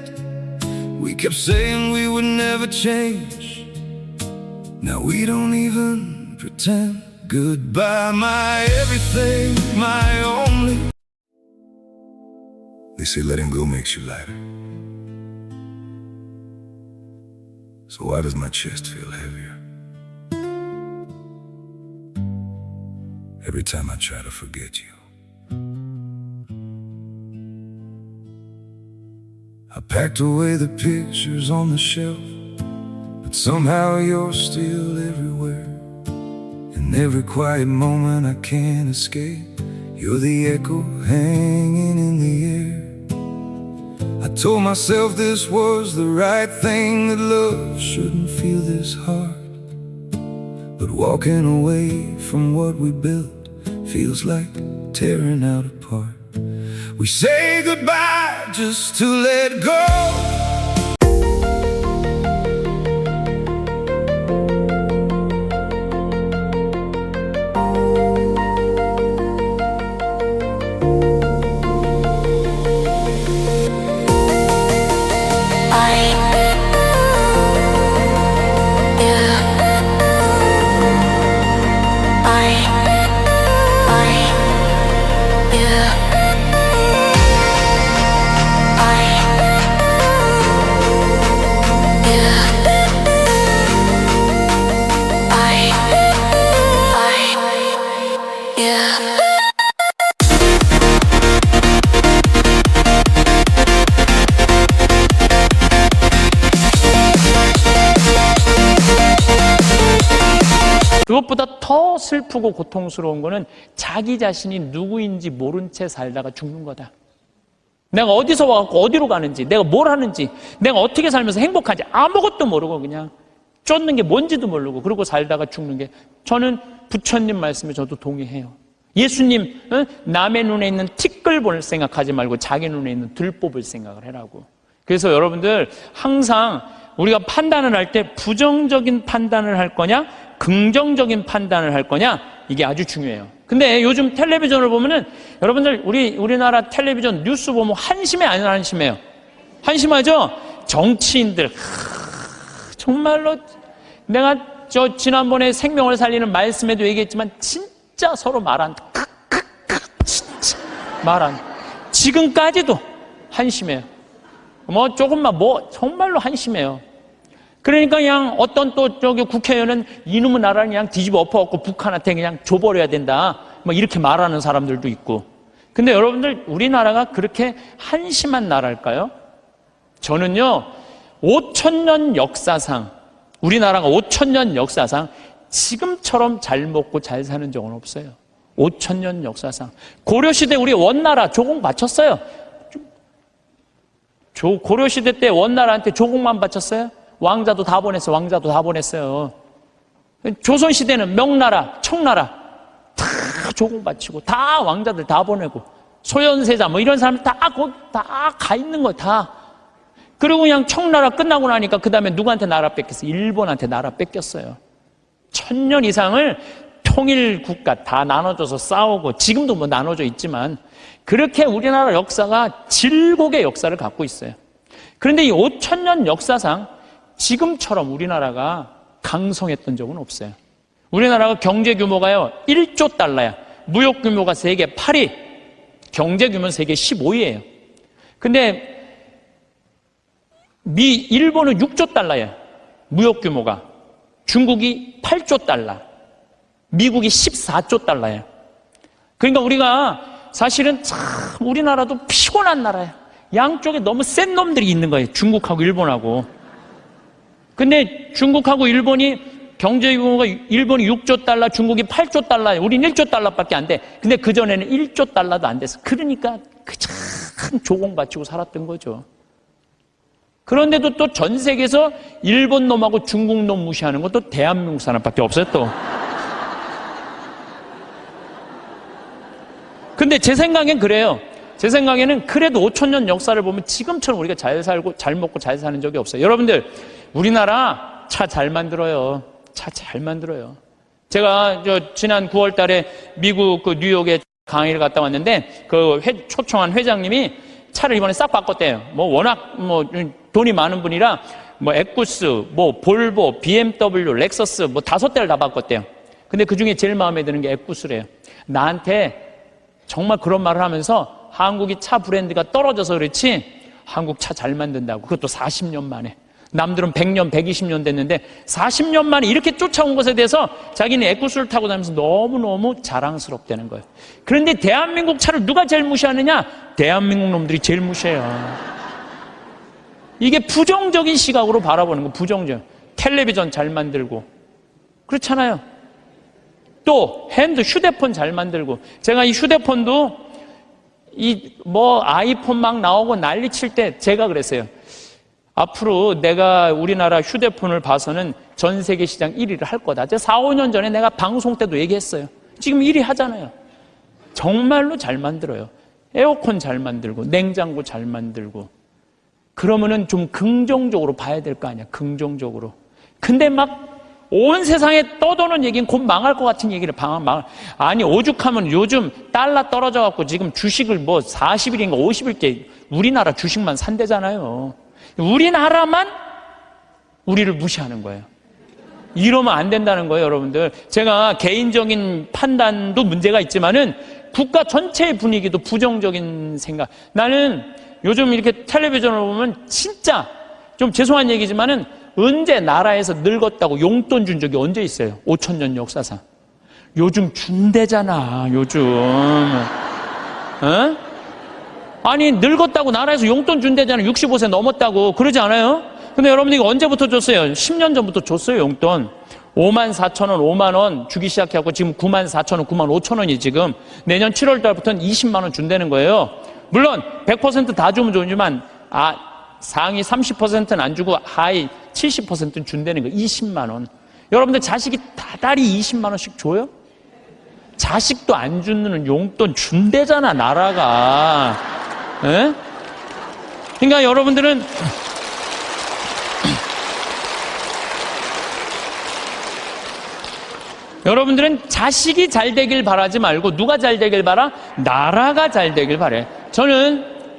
C: We kept saying we would never change, now we don't even pretend. Goodbye, my everything, my only. They say letting go makes you lighter. So why does my chest feel heavier every time I try to forget you? I packed away the pictures on the shelf, but somehow you're still everywhere. In every quiet moment I can't escape, you're the echo hanging in the air. I told myself this was the right thing, that love shouldn't feel this hard. But walking away from what we built feels like tearing out apart. We say goodbye just to let go.
A: 그것보다 더 슬프고 고통스러운 거는 자기 자신이 누구인지 모른 채 살다가 죽는 거다. 내가 어디서 와갖고 어디로 가는지, 내가 뭘 하는지, 내가 어떻게 살면서 행복한지 아무것도 모르고 그냥 쫓는 게 뭔지도 모르고 그러고 살다가 죽는 게, 저는 부처님 말씀에 저도 동의해요. 예수님, 남의 눈에 있는 티끌볼 생각하지 말고 자기 눈에 있는 들뽑을 생각을 해라고. 그래서 여러분들 항상 우리가 판단을 할 때 부정적인 판단을 할 거냐 긍정적인 판단을 할 거냐, 이게 아주 중요해요. 근데 요즘 텔레비전을 보면은 여러분들 우리나라 텔레비전 뉴스 보면 한심해 안 한심해요? 한심하죠? 정치인들 정말로 내가 저 지난번에 생명을 살리는 말씀에도 얘기했지만 진짜 서로 말한 진짜 말한 지금까지도 한심해요. 뭐 조금만 뭐 정말로 한심해요. 그러니까 그냥 어떤 또 저기 국회의원은 이놈의 나라를 그냥 뒤집어 엎어갖고 북한한테 그냥 줘버려야 된다, 뭐 이렇게 말하는 사람들도 있고. 근데 여러분들 우리나라가 그렇게 한심한 나라일까요? 저는요 5,000년 역사상, 우리나라가 5,000년 역사상 지금처럼 잘 먹고 잘 사는 적은 없어요. 5,000년 역사상. 고려시대 우리 원나라 조공 바쳤어요. 고려시대 때 원나라한테 조공만 바쳤어요? 왕자도 다 보냈어요. 왕자도 다 보냈어요. 조선시대는 명나라, 청나라 다 조공 바치고 다 왕자들 다 보내고 소현세자 뭐 이런 사람들 다 가 있는 거 다. 그리고 그냥 청나라 끝나고 나니까 그 다음에 누구한테 나라 뺏겼어요? 일본한테 나라 뺏겼어요. 1000년 이상을 통일 국가 다 나눠져서 싸우고, 지금도 뭐 나눠져 있지만 그렇게 우리나라 역사가 질곡의 역사를 갖고 있어요. 그런데 이 5,000년 역사상 지금처럼 우리나라가 강성했던 적은 없어요. 우리나라가 경제 규모가요 1조 달러야. 무역 규모가 세계 8위, 경제 규모는 세계 15위예요. 근데 일본은 6조 달러예요. 무역 규모가. 중국이 8조 달러, 미국이 14조 달러예요. 그러니까 우리가 사실은 참 우리나라도 피곤한 나라예요. 양쪽에 너무 센 놈들이 있는 거예요. 중국하고 일본하고. 근데 중국하고 일본이 경제 규모가, 일본이 6조 달러, 중국이 8조 달러예요. 우린 1조 달러밖에 안 돼. 근데 그전에는 1조 달러도 안 됐어. 그러니까 참 조공 바치고 살았던 거죠. 그런데도 또 전 세계에서 일본 놈하고 중국 놈 무시하는 것도 대한민국 사람밖에 없어요 또. 근데 제 생각엔 그래요. 제 생각에는 그래도 5,000년 역사를 보면 지금처럼 우리가 잘 살고 잘 먹고 잘 사는 적이 없어요. 여러분들 우리나라 차 잘 만들어요. 차 잘 만들어요. 제가 지난 9월 달에 미국 그 뉴욕에 강의를 갔다 왔는데 그 초청한 회장님이 차를 이번에 싹 바꿨대요. 뭐 워낙 뭐 돈이 많은 분이라 뭐 에쿠스, 뭐 볼보, BMW, 렉서스 뭐 5대를 다 바꿨대요. 근데 그 중에 제일 마음에 드는 게 에쿠스래요. 나한테 정말 그런 말을 하면서 한국이 차 브랜드가 떨어져서 그렇지 한국 차 잘 만든다고. 그것도 40년 만에. 남들은 100년, 120년 됐는데 40년 만에 이렇게 쫓아온 것에 대해서 자기는 에쿠스를 타고 다니면서 너무너무 자랑스럽다는 거예요. 그런데 대한민국 차를 누가 제일 무시하느냐? 대한민국 놈들이 제일 무시해요. 이게 부정적인 시각으로 바라보는 거, 부정적. 텔레비전 잘 만들고 그렇잖아요. 또 휴대폰 잘 만들고. 제가 이 휴대폰도 아이폰 막 나오고 난리 칠 때 제가 그랬어요. 앞으로 내가 우리나라 휴대폰을 봐서는 전 세계 시장 1위를 할 거다. 4, 5년 전에 내가 방송 때도 얘기했어요. 지금 1위 하잖아요. 정말로 잘 만들어요. 에어컨 잘 만들고 냉장고 잘 만들고. 그러면은 좀 긍정적으로 봐야 될 거 아니야. 긍정적으로. 근데 막 온 세상에 떠도는 얘기는 곧 망할 것 같은 얘기를 아니 오죽하면 요즘 달러 떨어져 갖고 지금 주식을 뭐 40일인가 50일째 우리나라 주식만 산대잖아요. 우리나라만 우리를 무시하는 거예요. 이러면 안 된다는 거예요, 여러분들. 제가 개인적인 판단도 문제가 있지만은 국가 전체의 분위기도 부정적인 생각. 나는 요즘 이렇게 텔레비전을 보면 진짜 좀 죄송한 얘기지만은 언제 나라에서 늙었다고 용돈 준 적이 언제 있어요? 5,000년 역사상. 요즘 준대잖아, 요즘. 어? 아니, 늙었다고 나라에서 용돈 준대잖아. 65세 넘었다고. 그러지 않아요? 근데 여러분 이거 언제부터 줬어요? 10년 전부터 줬어요, 용돈. 54,000원, 5만원 주기 시작해갖고 지금 94,000원, 95,000원이 지금 내년 7월 달부터는 20만원 준다는 거예요. 물론 100% 다 주면 좋지만 상위 30%는 안 주고 하위 70%는 준다는 거예요. 20만원. 여러분들 자식이 다달이 20만원씩 줘요? 자식도 안 주는 용돈 준대잖아, 나라가. 에? 그러니까 여러분들은 자식이 잘 되길 바라지 말고 누가 잘 되길 바라? 나라가 잘 되길 바래.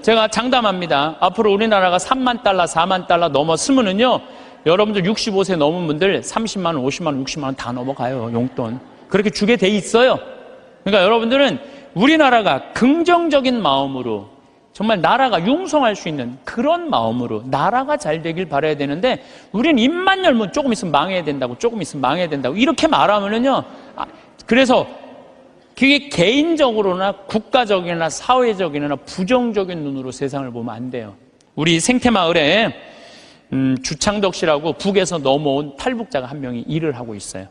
A: 제가 장담합니다. 앞으로 우리나라가 3만 달러, 4만 달러 넘었으면은요, 여러분들 65세 넘은 분들 30만 원, 50만 원, 60만 원 다 넘어가요, 용돈. 그렇게 주게 돼 있어요. 그러니까 여러분들은 우리나라가 긍정적인 마음으로 정말 나라가 융성할 수 있는 그런 마음으로 나라가 잘 되길 바라야 되는데, 우리는 입만 열면 조금 있으면 망해야 된다고, 조금 있으면 망해야 된다고 이렇게 말하면은요, 그래서 그게 개인적으로나 국가적이나 사회적이나 부정적인 눈으로 세상을 보면 안 돼요. 우리 생태마을에 주창덕 씨라고 북에서 넘어온 탈북자가 한 명이 일을 하고 있어요.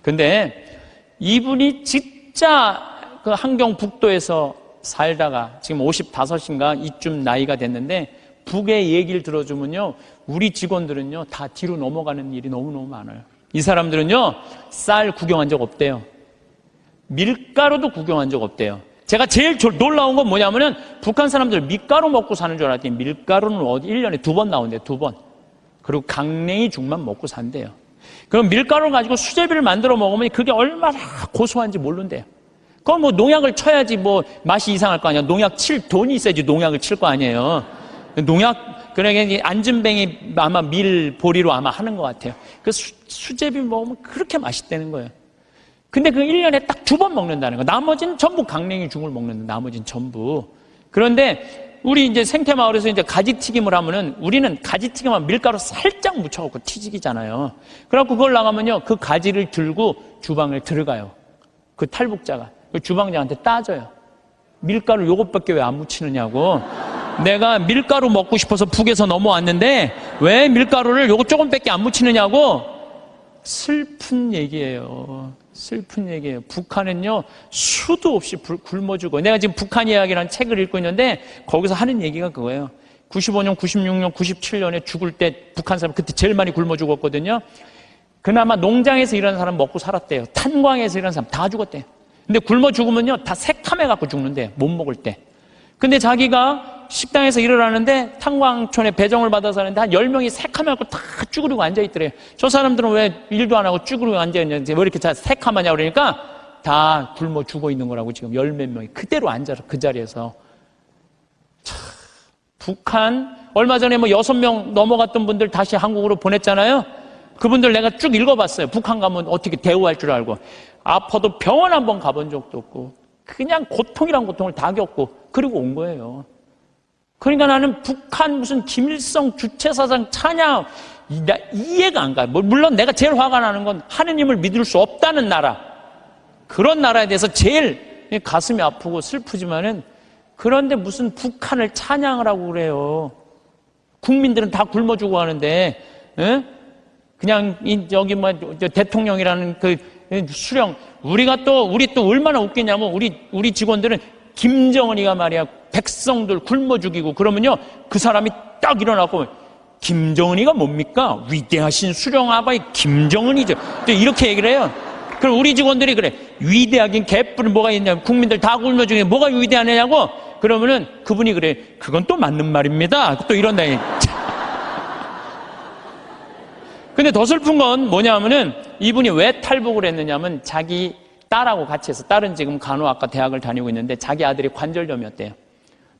A: 근데 이분이 진짜 그 함경북도에서 살다가 지금 55인가 이쯤 나이가 됐는데, 북의 얘기를 들어주면요, 우리 직원들은요 다 뒤로 넘어가는 일이 너무너무 많아요. 이 사람들은요 쌀 구경한 적 없대요. 밀가루도 구경한 적 없대요. 제가 제일 놀라운 건 뭐냐면은, 북한 사람들 밀가루 먹고 사는 줄 알았더니 밀가루는 1년에 2번 나온대요. 2번. 그리고 강냉이 죽만 먹고 산대요. 그럼 밀가루를 가지고 수제비를 만들어 먹으면 그게 얼마나 고소한지 모른대요. 그럼 뭐 농약을 쳐야지 뭐 맛이 이상할 거 아니야. 농약 칠 돈이 있어야지 농약을 칠 거 아니에요. 그러니까 안전뱅이 아마 밀보리로 아마 하는 것 같아요. 그 수제비 먹으면 그렇게 맛있다는 거예요. 근데 그 1년에 딱 2번 먹는다는 거. 나머지는 전부 강냉이 죽을 먹는다. 나머지는 전부. 그런데 우리 이제 생태마을에서 이제 가지튀김을 하면은, 우리는 가지튀김하면 밀가루 살짝 묻혀갖고 튀기잖아요. 그래갖고 그걸 나가면요, 그 가지를 들고 주방에 들어가요. 그 탈북자가. 그 주방장한테 따져요. 밀가루 요것밖에 왜 안 묻히느냐고. 내가 밀가루 먹고 싶어서 북에서 넘어왔는데 왜 밀가루를 요거 조금밖에 안 묻히느냐고. 슬픈 얘기예요. 슬픈 얘기예요. 북한은요 수도 없이 굶어 죽어요. 내가 지금 북한 이야기라는 책을 읽고 있는데 거기서 하는 얘기가 그거예요. 95년, 96년, 97년에 죽을 때 북한 사람 그때 제일 많이 굶어 죽었거든요. 그나마 농장에서 일하는 사람 먹고 살았대요. 탄광에서 일하는 사람 다 죽었대요. 근데 굶어 죽으면요 다 새카매 갖고 죽는데, 못 먹을 때. 근데 자기가 식당에서 일을 하는데 탄광촌에 배정을 받아서 하는데 한 10명이 새카매 갖고 다 쭈그리고 앉아있더래요. 저 사람들은 왜 일도 안 하고 쭈그리고 앉아있는지, 왜 이렇게 다 새카마냐 그러니까 다 굶어 죽어 있는 거라고. 지금 10몇 명이 그대로 앉아서 그 자리에서. 참, 북한 얼마 전에 뭐 6명 넘어갔던 분들 다시 한국으로 보냈잖아요. 그분들 내가 쭉 읽어봤어요. 북한 가면 어떻게 대우할 줄 알고. 아파도 병원 한번 가본 적도 없고 그냥 고통이란 고통을 다 겪고 그리고 온 거예요. 그러니까 나는 북한 무슨 김일성 주체사상 찬양 이해가 안 가요. 물론 내가 제일 화가 나는 건 하느님을 믿을 수 없다는 나라, 그런 나라에 대해서 제일 가슴이 아프고 슬프지만은, 그런데 무슨 북한을 찬양을 하고 그래요. 국민들은 다 굶어 죽어 하는데, 그냥 여기 뭐 대통령이라는 그 수령, 우리 또 얼마나 웃기냐면, 우리 직원들은 김정은이가 말이야 백성들 굶어 죽이고 그러면요 그 사람이 딱 일어나고, 김정은이가 뭡니까? 위대하신 수령아바이 김정은이죠. 또 이렇게 얘기를 해요. 그럼 우리 직원들이 그래, 위대하긴 개뿔은 뭐가 있냐면, 국민들 다 굶어 죽이고 뭐가 위대하냐고. 그러면은 그분이 그래, 그건 또 맞는 말입니다. 또 이런다. 근데 더 슬픈 건 뭐냐면은, 이분이 왜 탈북을 했느냐면, 자기 딸하고 같이 해서, 딸은 지금 간호학과 대학을 다니고 있는데 자기 아들이 관절염이었대요.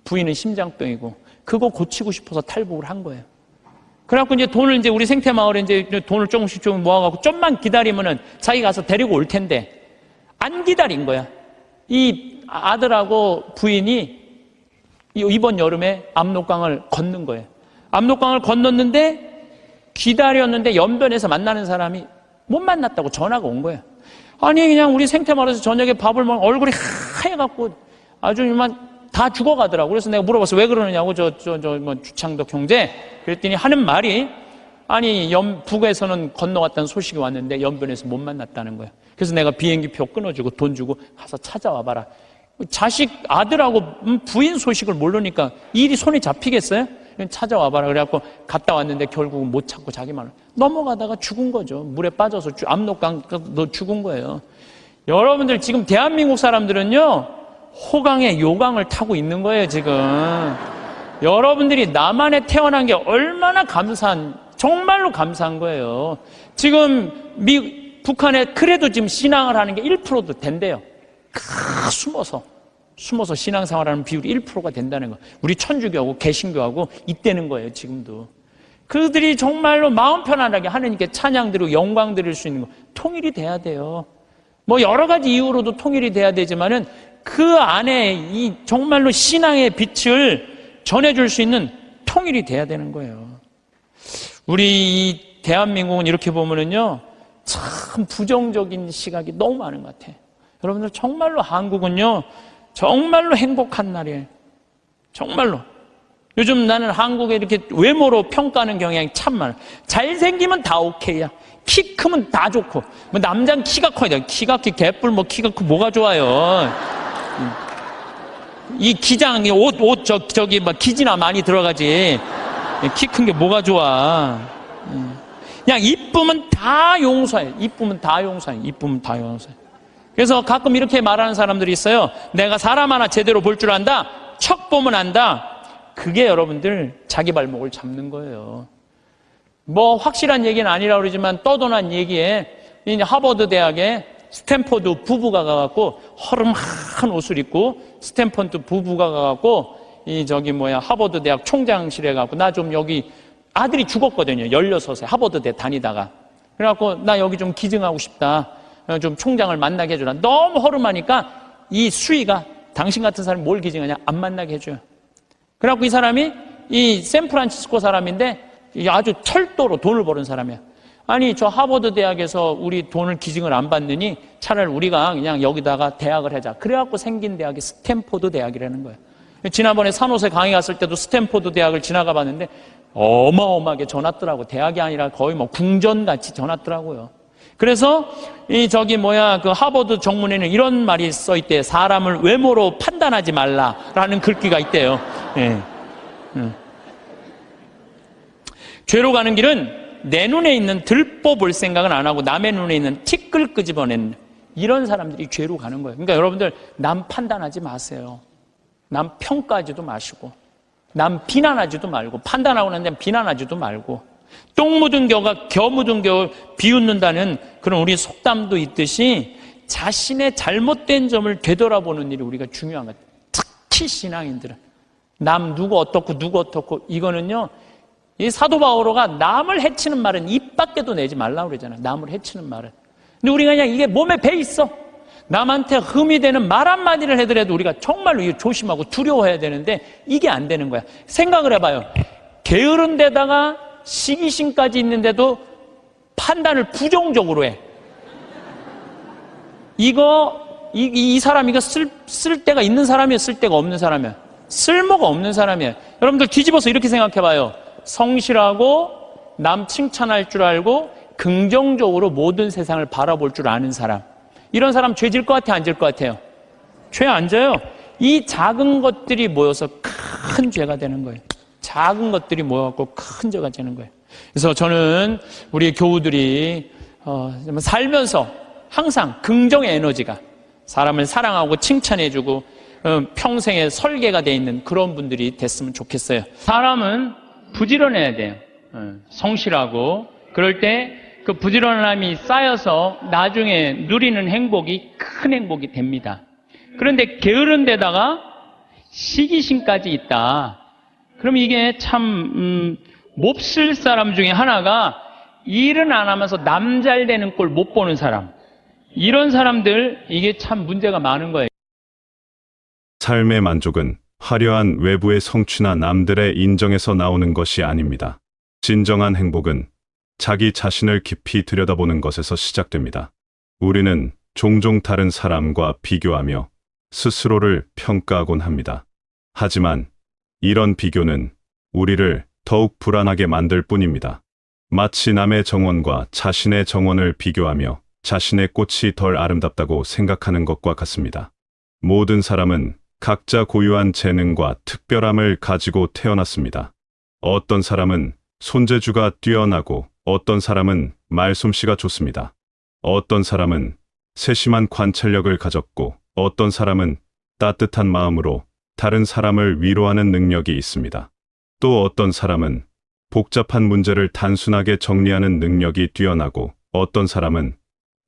A: 부인은 심장병이고, 그거 고치고 싶어서 탈북을 한 거예요. 그래갖고 이제 돈을 이제 우리 생태마을에 이제 돈을 조금씩 모아갖고 좀만 기다리면은 자기 가서 데리고 올 텐데, 안 기다린 거야. 이 아들하고 부인이 이번 여름에 압록강을 건넌 거예요. 압록강을 건넜는데 기다렸는데 연변에서 만나는 사람이 못 만났다고 전화가 온 거예요. 아니 그냥 우리 생태마을에서 저녁에 밥을 먹으면 얼굴이 하얘갖고 아주 이만 다 죽어가더라고. 그래서 내가 물어봤어. 왜 그러느냐고. 뭐 주창덕 형제. 그랬더니 하는 말이, 아니 북에서는 건너왔다는 소식이 왔는데 연변에서 못 만났다는 거야. 그래서 내가 비행기표 끊어주고 돈 주고 가서 찾아와 봐라. 자식 아들하고 부인 소식을 모르니까 일이 손에 잡히겠어요? 찾아와 봐라. 그래갖고 갔다 왔는데 결국은 못 찾고 자기만 넘어가다가 죽은 거죠. 물에 빠져서 압록강 죽은 거예요. 여러분들 지금 대한민국 사람들은요 호강에 요강을 타고 있는 거예요 지금. 여러분들이 남한에 태어난 게 얼마나 정말로 감사한 거예요. 지금 북한에 그래도 지금 신앙을 하는 게 1%도 된대요. 숨어서 신앙생활하는 비율이 1%가 된다는 거. 우리 천주교하고 개신교하고 있다는 거예요 지금도. 그들이 정말로 마음 편안하게 하느님께 찬양 드리고 영광 드릴 수 있는 거 통일이 돼야 돼요. 뭐 여러 가지 이유로도 통일이 돼야 되지만은 그 안에 이 정말로 신앙의 빛을 전해줄 수 있는 통일이 돼야 되는 거예요. 우리 이 대한민국은 이렇게 보면은요 참 부정적인 시각이 너무 많은 것 같아요. 여러분들 정말로 한국은요 정말로 행복한 나라예요. 정말로. 요즘 나는 한국에 이렇게 외모로 평가하는 경향이 참 많아. 잘생기면 다 오케이야. 키 크면 다 좋고. 뭐 남자는 키가 커야 돼. 키가 개뿔 뭐 키가 크 뭐가 좋아요. 이 기장 옷 저기 막 기지나 많이 들어가지. 키 큰 게 뭐가 좋아. 그냥 이쁘면 다 용서해. 이쁘면 다 용서해. 이쁘면 다 용서해. 그래서 가끔 이렇게 말하는 사람들이 있어요. 내가 사람 하나 제대로 볼 줄 안다. 척 보면 안다. 그게 여러분들 자기 발목을 잡는 거예요. 뭐 확실한 얘기는 아니라 그러지만 떠도난 얘기에 이제 하버드 대학에 스탠포드 부부가 가갖고 허름한 옷을 입고 스탠포드 부부가 가갖고 하버드 대학 총장실에 가고 나 좀 여기 아들이 죽었거든요. 16세 하버드 대 다니다가. 그래갖고 나 여기 좀 기증하고 싶다. 좀 총장을 만나게 해주라. 너무 허름하니까 이 수위가 당신 같은 사람이 뭘 기증하냐? 안 만나게 해줘요. 그래갖고 이 사람이 이 샌프란시스코 사람인데 아주 철도로 돈을 버는 사람이야. 아니 저 하버드 대학에서 우리 돈을 기증을 안 받느니 차라리 우리가 그냥 여기다가 대학을 하자. 그래갖고 생긴 대학이 스탠포드 대학이라는 거예요. 지난번에 산호세 강의 갔을 때도 스탠포드 대학을 지나가 봤는데 어마어마하게 전왔더라고. 대학이 아니라 거의 뭐 궁전같이 전왔더라고요. 그래서 그 하버드 정문에는 이런 말이 써 있대요. 사람을 외모로 판단하지 말라라는 글귀가 있대요. 예. 죄로 가는 길은 내 눈에 있는 들보 볼 생각은 안 하고 남의 눈에 있는 티끌 끄집어내는 이런 사람들이 죄로 가는 거예요. 그러니까 여러분들 남 판단하지 마세요. 남 평가하지도 마시고 남 비난하지도 말고 판단하고 난 다음에 비난하지도 말고 똥 묻은 겨 묻은 겨 비웃는다는 그런 우리 속담도 있듯이 자신의 잘못된 점을 되돌아보는 일이 우리가 중요한 것 같아요. 특히 신앙인들은 남 누구 어떻고 이거는요 이 사도 바오로가 남을 해치는 말은 입 밖에도 내지 말라고 그러잖아요. 남을 해치는 말은. 근데 우리가 그냥 이게 몸에 배 있어. 남한테 흠이 되는 말 한마디를 해더라도 우리가 정말로 이거 조심하고 두려워해야 되는데 이게 안 되는 거야. 생각을 해봐요. 게으른 데다가 시기심까지 있는데도 판단을 부정적으로 해. 이 사람 이거 쓸 데가 있는 사람이야, 쓸 데가 없는 사람이야. 쓸모가 없는 사람이야. 여러분들 뒤집어서 이렇게 생각해봐요. 성실하고 남 칭찬할 줄 알고 긍정적으로 모든 세상을 바라볼 줄 아는 사람. 이런 사람 죄 질 것 같아, 안 질 것 같아요? 죄 안 져요. 이 작은 것들이 모여서 큰 죄가 되는 거예요. 작은 것들이 모여갖고 큰 죄가 되는 거예요. 그래서 저는 우리 교우들이 살면서 항상 긍정의 에너지가 사람을 사랑하고 칭찬해주고 평생의 설계가 돼 있는 그런 분들이 됐으면 좋겠어요. 사람은 부지런해야 돼요. 성실하고 그럴 때 그 부지런함이 쌓여서 나중에 누리는 행복이 큰 행복이 됩니다. 그런데 게으른 데다가 시기심까지 있다. 그럼 이게 참 몹쓸 사람 중에 하나가 일은 안 하면서 남 잘 되는 꼴 못 보는 사람. 이런 사람들 이게 참 문제가 많은 거예요.
D: 삶의 만족은 화려한 외부의 성취나 남들의 인정에서 나오는 것이 아닙니다. 진정한 행복은 자기 자신을 깊이 들여다보는 것에서 시작됩니다. 우리는 종종 다른 사람과 비교하며 스스로를 평가하곤 합니다. 하지만 이런 비교는 우리를 더욱 불안하게 만들 뿐입니다. 마치 남의 정원과 자신의 정원을 비교하며 자신의 꽃이 덜 아름답다고 생각하는 것과 같습니다. 모든 사람은 각자 고유한 재능과 특별함을 가지고 태어났습니다. 어떤 사람은 손재주가 뛰어나고 어떤 사람은 말솜씨가 좋습니다. 어떤 사람은 세심한 관찰력을 가졌고 어떤 사람은 따뜻한 마음으로 다른 사람을 위로하는 능력이 있습니다. 또 어떤 사람은 복잡한 문제를 단순하게 정리하는 능력이 뛰어나고 어떤 사람은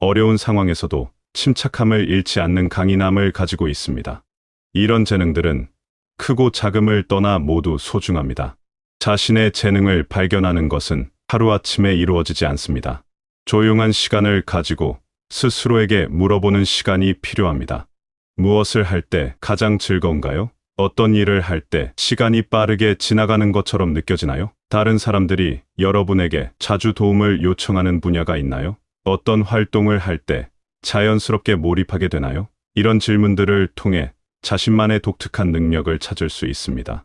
D: 어려운 상황에서도 침착함을 잃지 않는 강인함을 가지고 있습니다. 이런 재능들은 크고 작음을 떠나 모두 소중합니다. 자신의 재능을 발견하는 것은 하루아침에 이루어지지 않습니다. 조용한 시간을 가지고 스스로에게 물어보는 시간이 필요합니다. 무엇을 할 때 가장 즐거운가요? 어떤 일을 할 때 시간이 빠르게 지나가는 것처럼 느껴지나요? 다른 사람들이 여러분에게 자주 도움을 요청하는 분야가 있나요? 어떤 활동을 할 때 자연스럽게 몰입하게 되나요? 이런 질문들을 통해 자신만의 독특한 능력을 찾을 수 있습니다.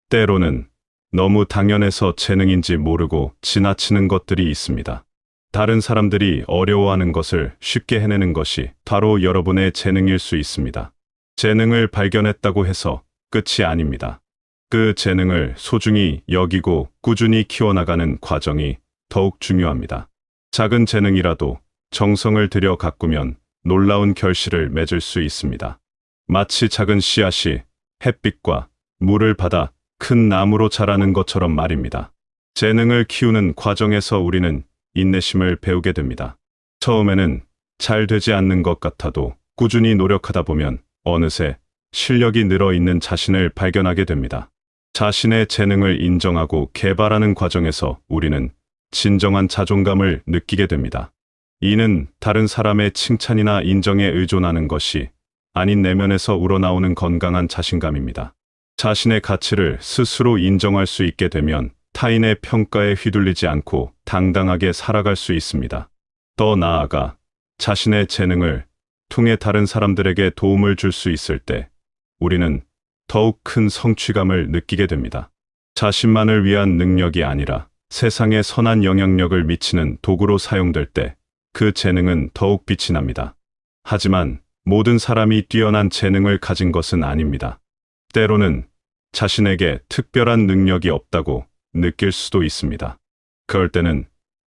D: 때로는 너무 당연해서 재능인지 모르고 지나치는 것들이 있습니다. 다른 사람들이 어려워하는 것을 쉽게 해내는 것이 바로 여러분의 재능일 수 있습니다. 재능을 발견했다고 해서 끝이 아닙니다. 그 재능을 소중히 여기고 꾸준히 키워나가는 과정이 더욱 중요합니다. 작은 재능이라도 정성을 들여 가꾸면 놀라운 결실을 맺을 수 있습니다. 마치 작은 씨앗이 햇빛과 물을 받아 큰 나무로 자라는 것처럼 말입니다. 재능을 키우는 과정에서 우리는 인내심을 배우게 됩니다. 처음에는 잘 되지 않는 것 같아도 꾸준히 노력하다 보면 어느새 실력이 늘어 있는 자신을 발견하게 됩니다. 자신의 재능을 인정하고 개발하는 과정에서 우리는 진정한 자존감을 느끼게 됩니다. 이는 다른 사람의 칭찬이나 인정에 의존하는 것이 아닌 내면에서 우러나오는 건강한 자신감입니다. 자신의 가치를 스스로 인정할 수 있게 되면 타인의 평가에 휘둘리지 않고 당당하게 살아갈 수 있습니다. 더 나아가 자신의 재능을 통해 다른 사람들에게 도움을 줄 수 있을 때 우리는 더욱 큰 성취감을 느끼게 됩니다. 자신만을 위한 능력이 아니라 세상에 선한 영향력을 미치는 도구로 사용될 때 그 재능은 더욱 빛이 납니다. 하지만 모든 사람이 뛰어난 재능을 가진 것은 아닙니다. 때로는 자신에게 특별한 능력이 없다고 느낄 수도 있습니다. 그럴 때는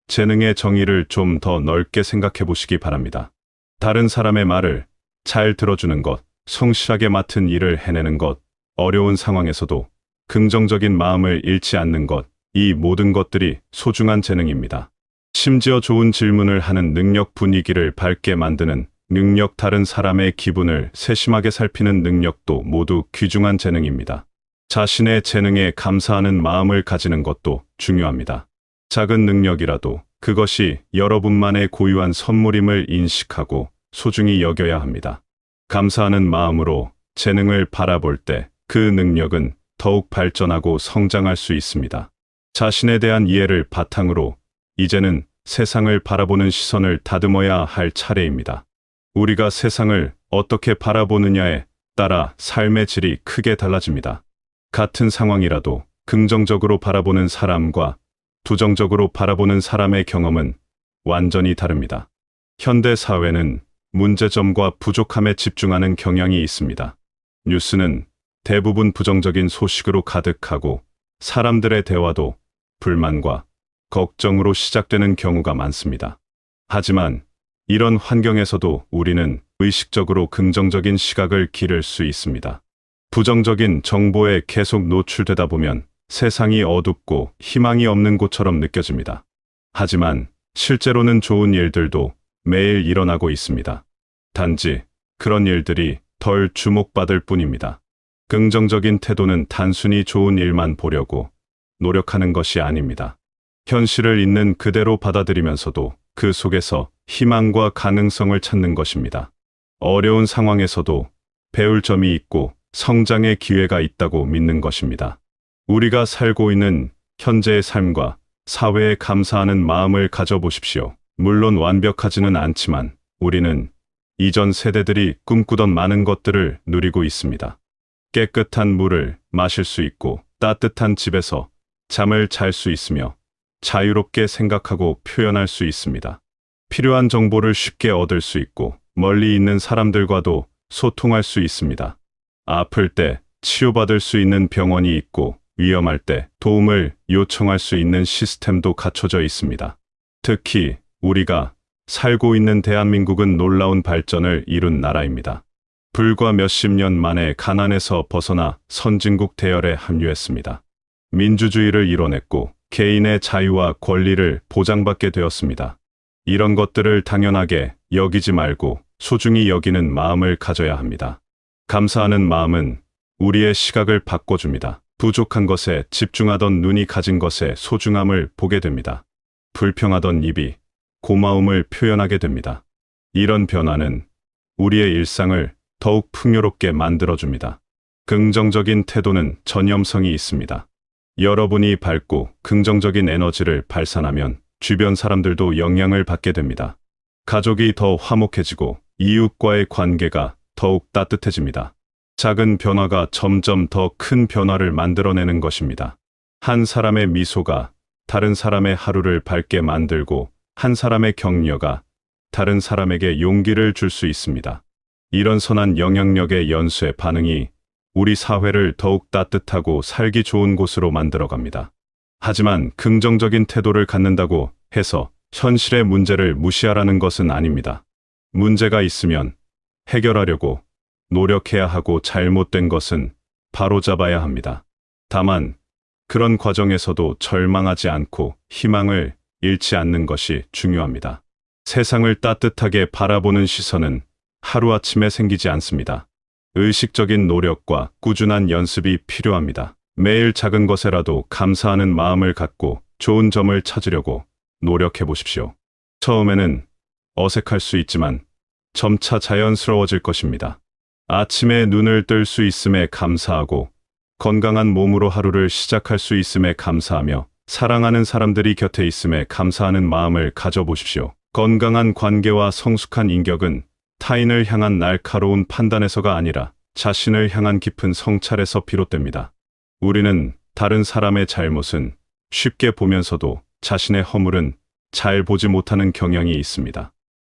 D: 재능의 정의를 좀 더 넓게 생각해 보시기 바랍니다. 다른 사람의 말을 잘 들어주는 것, 성실하게 맡은 일을 해내는 것, 어려운 상황에서도 긍정적인 마음을 잃지 않는 것, 이 모든 것들이 소중한 재능입니다. 심지어 좋은 질문을 하는 능력, 분위기를 밝게 만드는 능력, 다른 사람의 기분을 세심하게 살피는 능력도 모두 귀중한 재능입니다. 자신의 재능에 감사하는 마음을 가지는 것도 중요합니다. 작은 능력이라도 그것이 여러분만의 고유한 선물임을 인식하고 소중히 여겨야 합니다. 감사하는 마음으로 재능을 바라볼 때 그 능력은 더욱 발전하고 성장할 수 있습니다. 자신에 대한 이해를 바탕으로 이제는 세상을 바라보는 시선을 다듬어야 할 차례입니다. 우리가 세상을 어떻게 바라보느냐에 따라 삶의 질이 크게 달라집니다. 같은 상황이라도 긍정적으로 바라보는 사람과 부정적으로 바라보는 사람의 경험은 완전히 다릅니다. 현대 사회는 문제점과 부족함에 집중하는 경향이 있습니다. 뉴스는 대부분 부정적인 소식으로 가득하고 사람들의 대화도 불만과 걱정으로 시작되는 경우가 많습니다. 하지만 이런 환경에서도 우리는 의식적으로 긍정적인 시각을 기를 수 있습니다. 부정적인 정보에 계속 노출되다 보면 세상이 어둡고 희망이 없는 곳처럼 느껴집니다. 하지만 실제로는 좋은 일들도 매일 일어나고 있습니다. 단지 그런 일들이 덜 주목받을 뿐입니다. 긍정적인 태도는 단순히 좋은 일만 보려고 노력하는 것이 아닙니다. 현실을 있는 그대로 받아들이면서도 그 속에서 희망과 가능성을 찾는 것입니다. 어려운 상황에서도 배울 점이 있고 성장의 기회가 있다고 믿는 것입니다. 우리가 살고 있는 현재의 삶과 사회에 감사하는 마음을 가져보십시오. 물론 완벽하지는 않지만 우리는 이전 세대들이 꿈꾸던 많은 것들을 누리고 있습니다. 깨끗한 물을 마실 수 있고 따뜻한 집에서 잠을 잘 수 있으며 자유롭게 생각하고 표현할 수 있습니다. 필요한 정보를 쉽게 얻을 수 있고 멀리 있는 사람들과도 소통할 수 있습니다. 아플 때 치료받을 수 있는 병원이 있고 위험할 때 도움을 요청할 수 있는 시스템도 갖춰져 있습니다. 특히 우리가 살고 있는 대한민국은 놀라운 발전을 이룬 나라입니다. 불과 몇십 년 만에 가난에서 벗어나 선진국 대열에 합류했습니다. 민주주의를 이뤄냈고 개인의 자유와 권리를 보장받게 되었습니다. 이런 것들을 당연하게 여기지 말고 소중히 여기는 마음을 가져야 합니다. 감사하는 마음은 우리의 시각을 바꿔줍니다. 부족한 것에 집중하던 눈이 가진 것의 소중함을 보게 됩니다. 불평하던 입이 고마움을 표현하게 됩니다. 이런 변화는 우리의 일상을 더욱 풍요롭게 만들어줍니다. 긍정적인 태도는 전염성이 있습니다. 여러분이 밝고 긍정적인 에너지를 발산하면 주변 사람들도 영향을 받게 됩니다. 가족이 더 화목해지고 이웃과의 관계가 더욱 따뜻해집니다. 작은 변화가 점점 더 큰 변화를 만들어내는 것입니다. 한 사람의 미소가 다른 사람의 하루를 밝게 만들고 한 사람의 격려가 다른 사람에게 용기를 줄 수 있습니다. 이런 선한 영향력의 연쇄 반응이 우리 사회를 더욱 따뜻하고 살기 좋은 곳으로 만들어갑니다. 하지만 긍정적인 태도를 갖는다고 해서 현실의 문제를 무시하라는 것은 아닙니다. 문제가 있으면 해결하려고 노력해야 하고 잘못된 것은 바로잡아야 합니다. 다만 그런 과정에서도 절망하지 않고 희망을 잃지 않는 것이 중요합니다. 세상을 따뜻하게 바라보는 시선은 하루아침에 생기지 않습니다. 의식적인 노력과 꾸준한 연습이 필요합니다. 매일 작은 것에라도 감사하는 마음을 갖고 좋은 점을 찾으려고 노력해 보십시오. 처음에는 어색할 수 있지만 점차 자연스러워질 것입니다. 아침에 눈을 뜰 수 있음에 감사하고 건강한 몸으로 하루를 시작할 수 있음에 감사하며 사랑하는 사람들이 곁에 있음에 감사하는 마음을 가져보십시오. 건강한 관계와 성숙한 인격은 타인을 향한 날카로운 판단에서가 아니라 자신을 향한 깊은 성찰에서 비롯됩니다. 우리는 다른 사람의 잘못은 쉽게 보면서도 자신의 허물은 잘 보지 못하는 경향이 있습니다.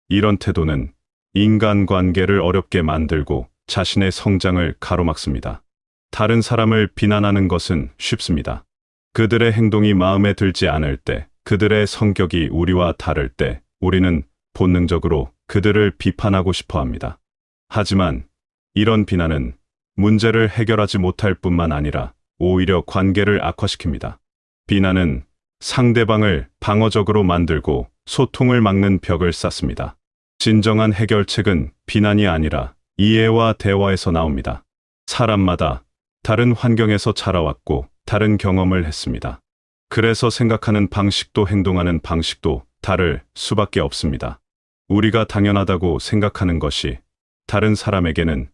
D: 이런 태도는 인간관계를 어렵게 만들고 자신의 성장을 가로막습니다. 다른 사람을 비난하는 것은 쉽습니다. 그들의 행동이 마음에 들지 않을 때, 그들의 성격이 우리와 다를 때 우리는 본능적으로 그들을 비판하고 싶어 합니다. 하지만 이런 비난은 문제를 해결하지 못할 뿐만 아니라 오히려 관계를 악화시킵니다. 비난은 상대방을 방어적으로 만들고 소통을 막는 벽을 쌓습니다. 진정한 해결책은 비난이 아니라 이해와 대화에서 나옵니다. 사람마다 다른 환경에서 자라왔고 다른 경험을 했습니다. 그래서 생각하는 방식도 행동하는 방식도 다를 수밖에 없습니다. 우리가 당연하다고 생각하는 것이 다른 사람에게는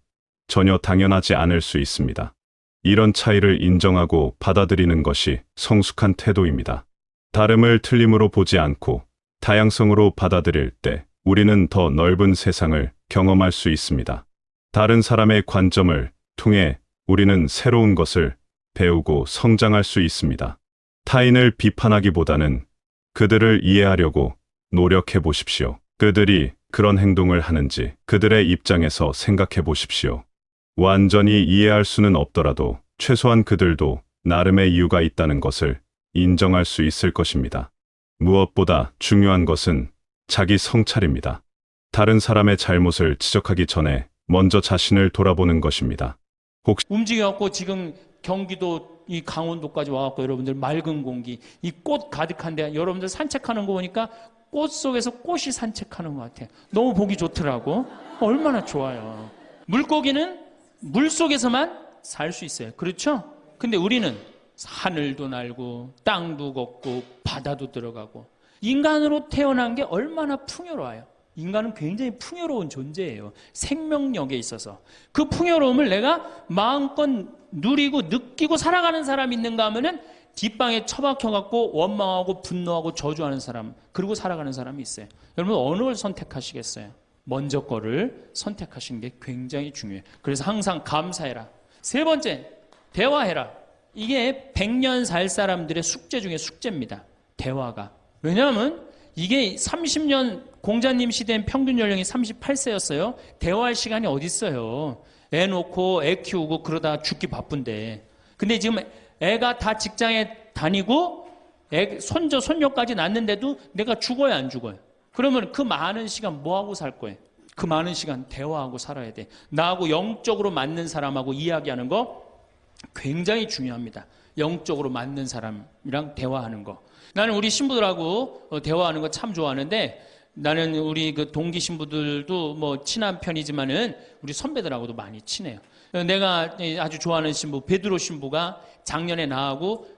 D: 전혀 당연하지 않을 수 있습니다. 이런 차이를 인정하고 받아들이는 것이 성숙한 태도입니다. 다름을 틀림으로 보지 않고 다양성으로 받아들일 때 우리는 더 넓은 세상을 경험할 수 있습니다. 다른 사람의 관점을 통해 우리는 새로운 것을 배우고 성장할 수 있습니다. 타인을 비판하기보다는 그들을 이해하려고 노력해 보십시오. 그들이 그런 행동을 하는지 그들의 입장에서 생각해 보십시오. 완전히 이해할 수는 없더라도 최소한 그들도 나름의 이유가 있다는 것을 인정할 수 있을 것입니다. 무엇보다 중요한 것은 자기 성찰입니다. 다른 사람의 잘못을 지적하기 전에 먼저 자신을 돌아보는 것입니다.
A: 움직여갖고 지금 경기도 이 강원도까지 와갖고 여러분들 맑은 공기, 이 꽃 가득한데 여러분들 산책하는 거 보니까 꽃 속에서 꽃이 산책하는 것 같아요. 너무 보기 좋더라고. 얼마나 좋아요. 물고기는 물 속에서만 살 수 있어요. 그렇죠? 근데 우리는 하늘도 날고 땅도 걷고 바다도 들어가고 인간으로 태어난 게 얼마나 풍요로워요. 인간은 굉장히 풍요로운 존재예요. 생명력에 있어서. 그 풍요로움을 내가 마음껏 누리고 느끼고 살아가는 사람이 있는가 하면은 뒷방에 처박혀갖고 원망하고 분노하고 저주하는 사람, 그리고 살아가는 사람이 있어요. 여러분 어느 걸 선택하시겠어요? 먼저 거를 선택하시는 게 굉장히 중요해요. 그래서 항상 감사해라. 세 번째, 대화해라. 이게 100년 살 사람들의 숙제 중에 숙제입니다. 대화가. 왜냐하면 이게 30년 공자님 시대엔 평균 연령이 38세였어요. 대화할 시간이 어디 있어요. 애 놓고 애 키우고 그러다 죽기 바쁜데. 근데 지금 애가 다 직장에 다니고 손자 손녀까지 낳는데도 내가 죽어야 안 죽어요. 그러면 그 많은 시간 뭐하고 살 거예요? 그 많은 시간 대화하고 살아야 돼. 나하고 영적으로 맞는 사람하고 이야기하는 거 굉장히 중요합니다. 영적으로 맞는 사람이랑 대화하는 거. 나는 우리 신부들하고 대화하는 거 참 좋아하는데, 나는 우리 그 동기 신부들도 뭐 친한 편이지만은 우리 선배들하고도 많이 친해요. 내가 아주 좋아하는 신부 베드로 신부가 작년에 나하고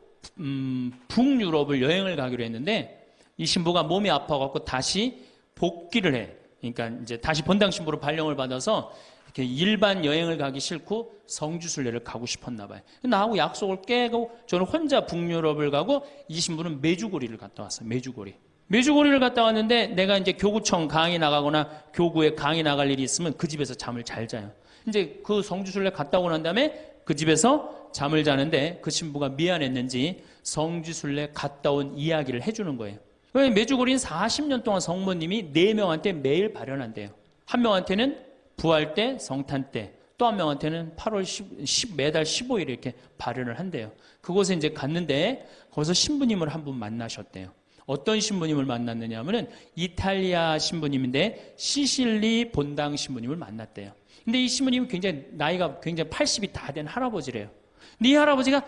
A: 북유럽을 여행을 가기로 했는데, 이 신부가 몸이 아파갖고 다시 복귀를 해. 그러니까 이제 다시 본당 신부로 발령을 받아서 이렇게 일반 여행을 가기 싫고 성지순례를 가고 싶었나 봐요. 나하고 약속을 깨고 저는 혼자 북유럽을 가고, 이 신부는 메주고리를 갔다 왔어요. 메주고리를 갔다 왔는데, 내가 이제 교구청 강의 나가거나 교구에 강의 나갈 일이 있으면 그 집에서 잠을 잘 자요. 이제 그 성지순례 갔다 오고 난 다음에 그 집에서 잠을 자는데, 그 신부가 미안했는지 성지순례 갔다 온 이야기를 해주는 거예요. 왜? 메주고리는 40년 동안 성모님이 4명한테 매일 발현한대요. 한 명한테는 부활 때, 성탄 때, 또 한 명한테는 8월 10, 매달 15일 이렇게 발현을 한대요. 그곳에 이제 갔는데, 거기서 신부님을 한 분 만나셨대요. 어떤 신부님을 만났느냐 하면은 이탈리아 신부님인데 시실리 본당 신부님을 만났대요. 근데 이 신부님은 굉장히 나이가 굉장히 80이 다 된 할아버지래요. 근데 이 할아버지가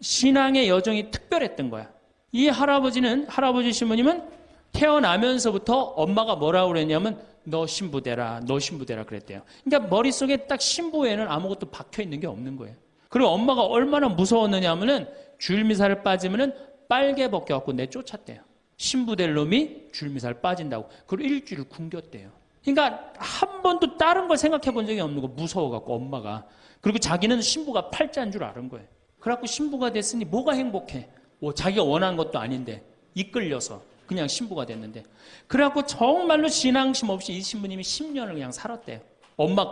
A: 신앙의 여정이 특별했던 거야. 이 할아버지 신부님은 태어나면서부터 엄마가 뭐라고 그랬냐면 너 신부되라 그랬대요. 그러니까 머릿속에 딱 신부에는 아무것도 박혀 있는 게 없는 거예요. 그리고 엄마가 얼마나 무서웠느냐 하면은 줄미사를 빠지면은 빨개 벗겨갖고 내쫓았대요. 신부될 놈이 줄미사를 빠진다고. 그리고 일주일 굶겼대요. 그러니까 한 번도 다른 걸 생각해 본 적이 없는 거, 무서워갖고 엄마가. 그리고 자기는 신부가 팔자인 줄 아는 거예요. 그래갖고 신부가 됐으니 뭐가 행복해. 자기가 원한 것도 아닌데 이끌려서 그냥 신부가 됐는데, 그래갖고 정말로 신앙심 없이 이 신부님이 10년을 그냥 살았대요.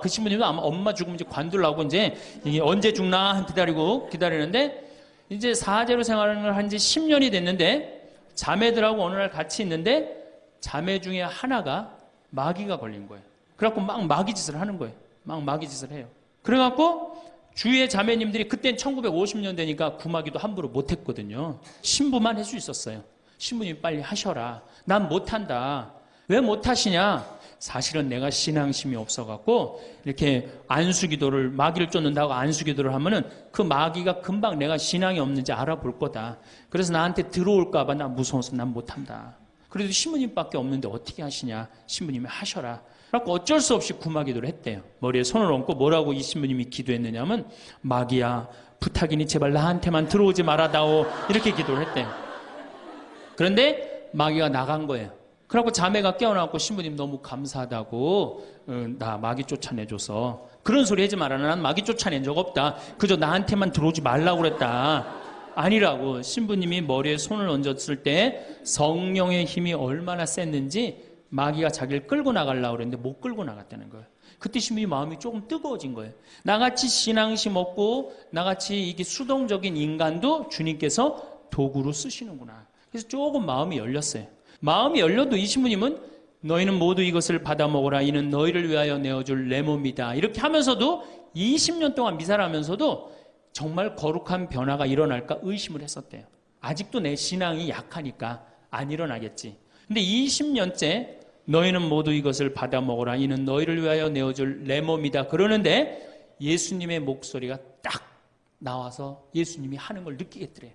A: 그 신부님도 아마 엄마 죽으면 이제 관둘라고 이제 이게 언제 죽나 기다리는데, 이제 사제로 생활을 한 지 10년이 됐는데, 자매들하고 어느 날 같이 있는데 자매 중에 하나가 마귀가 걸린 거예요. 그래갖고 막 마귀짓을 하는 거예요. 막 마귀짓을 해요. 그래갖고 주위의 자매님들이, 그땐 1950년대니까 구마기도 함부로 못했거든요. 신부만 할 수 있었어요. 신부님이 빨리 하셔라. 난 못한다. 왜 못하시냐? 사실은 내가 신앙심이 없어갖고 이렇게 안수기도를, 마귀를 쫓는다고 안수기도를 하면은 그 마귀가 금방 내가 신앙이 없는지 알아볼 거다. 그래서 나한테 들어올까봐 나 무서워서 난 못한다. 그래도 신부님밖에 없는데 어떻게 하시냐? 신부님이 하셔라. 그래서 어쩔 수 없이 구마기도를 했대요. 머리에 손을 얹고 뭐라고 이 신부님이 기도했느냐면, 마귀야 부탁이니 제발 나한테만 들어오지 말아다오, 이렇게 기도를 했대요. 그런데 마귀가 나간 거예요. 그래갖고 자매가 깨어나고, 신부님 너무 감사하다고, 나 마귀 쫓아내줘서. 그런 소리 하지 마라. 난 마귀 쫓아낸 적 없다. 그저 나한테만 들어오지 말라고 그랬다. 아니라고. 신부님이 머리에 손을 얹었을 때 성령의 힘이 얼마나 셌는지 마귀가 자기를 끌고 나가려고 그랬는데 못 끌고 나갔다는 거예요. 그때 신부님 마음이 조금 뜨거워진 거예요. 나같이 신앙심 없고 나같이 이게 수동적인 인간도 주님께서 도구로 쓰시는구나. 그래서 조금 마음이 열렸어요. 마음이 열려도 이 신부님은 너희는 모두 이것을 받아 먹어라. 이는 너희를 위하여 내어줄 내 몸이다. 이렇게 하면서도 20년 동안 미사를 하면서도 정말 거룩한 변화가 일어날까 의심을 했었대요. 아직도 내 신앙이 약하니까 안 일어나겠지. 근데 20년째 너희는 모두 이것을 받아 먹어라. 이는 너희를 위하여 내어줄 내 몸이다. 그러는데 예수님의 목소리가 딱 나와서 예수님이 하는 걸 느끼겠더래요.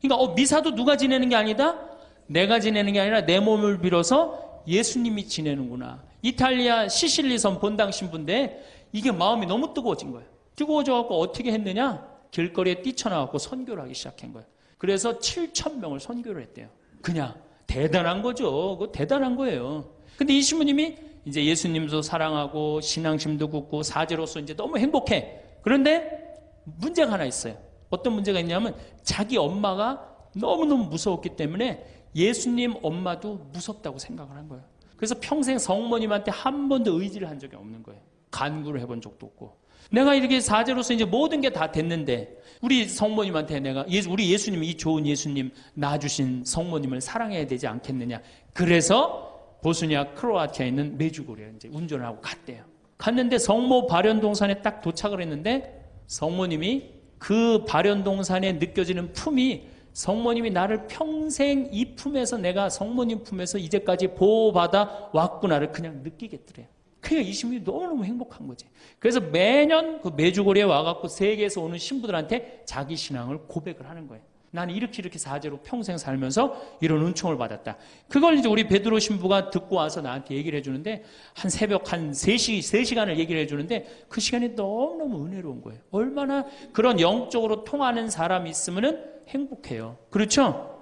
A: 그러니까 미사도 누가 지내는 게 아니다? 내가 지내는 게 아니라 내 몸을 빌어서 예수님이 지내는구나. 이탈리아 시실리섬 본당 신부인데 이게 마음이 너무 뜨거워진 거예요. 뜨거워져갖고 어떻게 했느냐? 길거리에 뛰쳐나와서 선교를 하기 시작한 거예요. 그래서 7,000명을 선교를 했대요. 그냥 대단한 거죠. 그거 대단한 거예요. 근데 이 신부님이 이제 예수님도 사랑하고 신앙심도 굳고 사제로서 이제 너무 행복해. 그런데 문제가 하나 있어요. 어떤 문제가 있냐면 자기 엄마가 너무너무 무서웠기 때문에 예수님 엄마도 무섭다고 생각을 한 거예요. 그래서 평생 성모님한테 한 번도 의지를 한 적이 없는 거예요. 간구를 해본 적도 없고. 내가 이렇게 사제로서 이제 모든 게 다 됐는데 우리 성모님한테 내가 우리 예수님, 이 좋은 예수님 낳아주신 성모님을 사랑해야 되지 않겠느냐. 그래서 보스니아 크로아티아에 있는 메주고리에 이제 운전을 하고 갔대요. 갔는데 성모 발연동산에 딱 도착을 했는데 성모님이 그 발연동산에 느껴지는 품이 성모님이 나를 평생 이 품에서 내가 성모님 품에서 이제까지 보호받아 왔구나를 그냥 느끼겠더래요. 그냥 이 신부님이 너무너무 행복한 거지. 그래서 매년 그 메주고리에 와갖고 세계에서 오는 신부들한테 자기 신앙을 고백을 하는 거예요. 나는 이렇게 사제로 평생 살면서 이런 은총을 받았다. 그걸 이제 우리 베드로 신부가 듣고 와서 나한테 얘기를 해주는데 한 새벽 한 3시간을 얘기를 해주는데 그 시간이 너무너무 은혜로운 거예요. 얼마나 그런 영적으로 통하는 사람이 있으면은 행복해요. 그렇죠?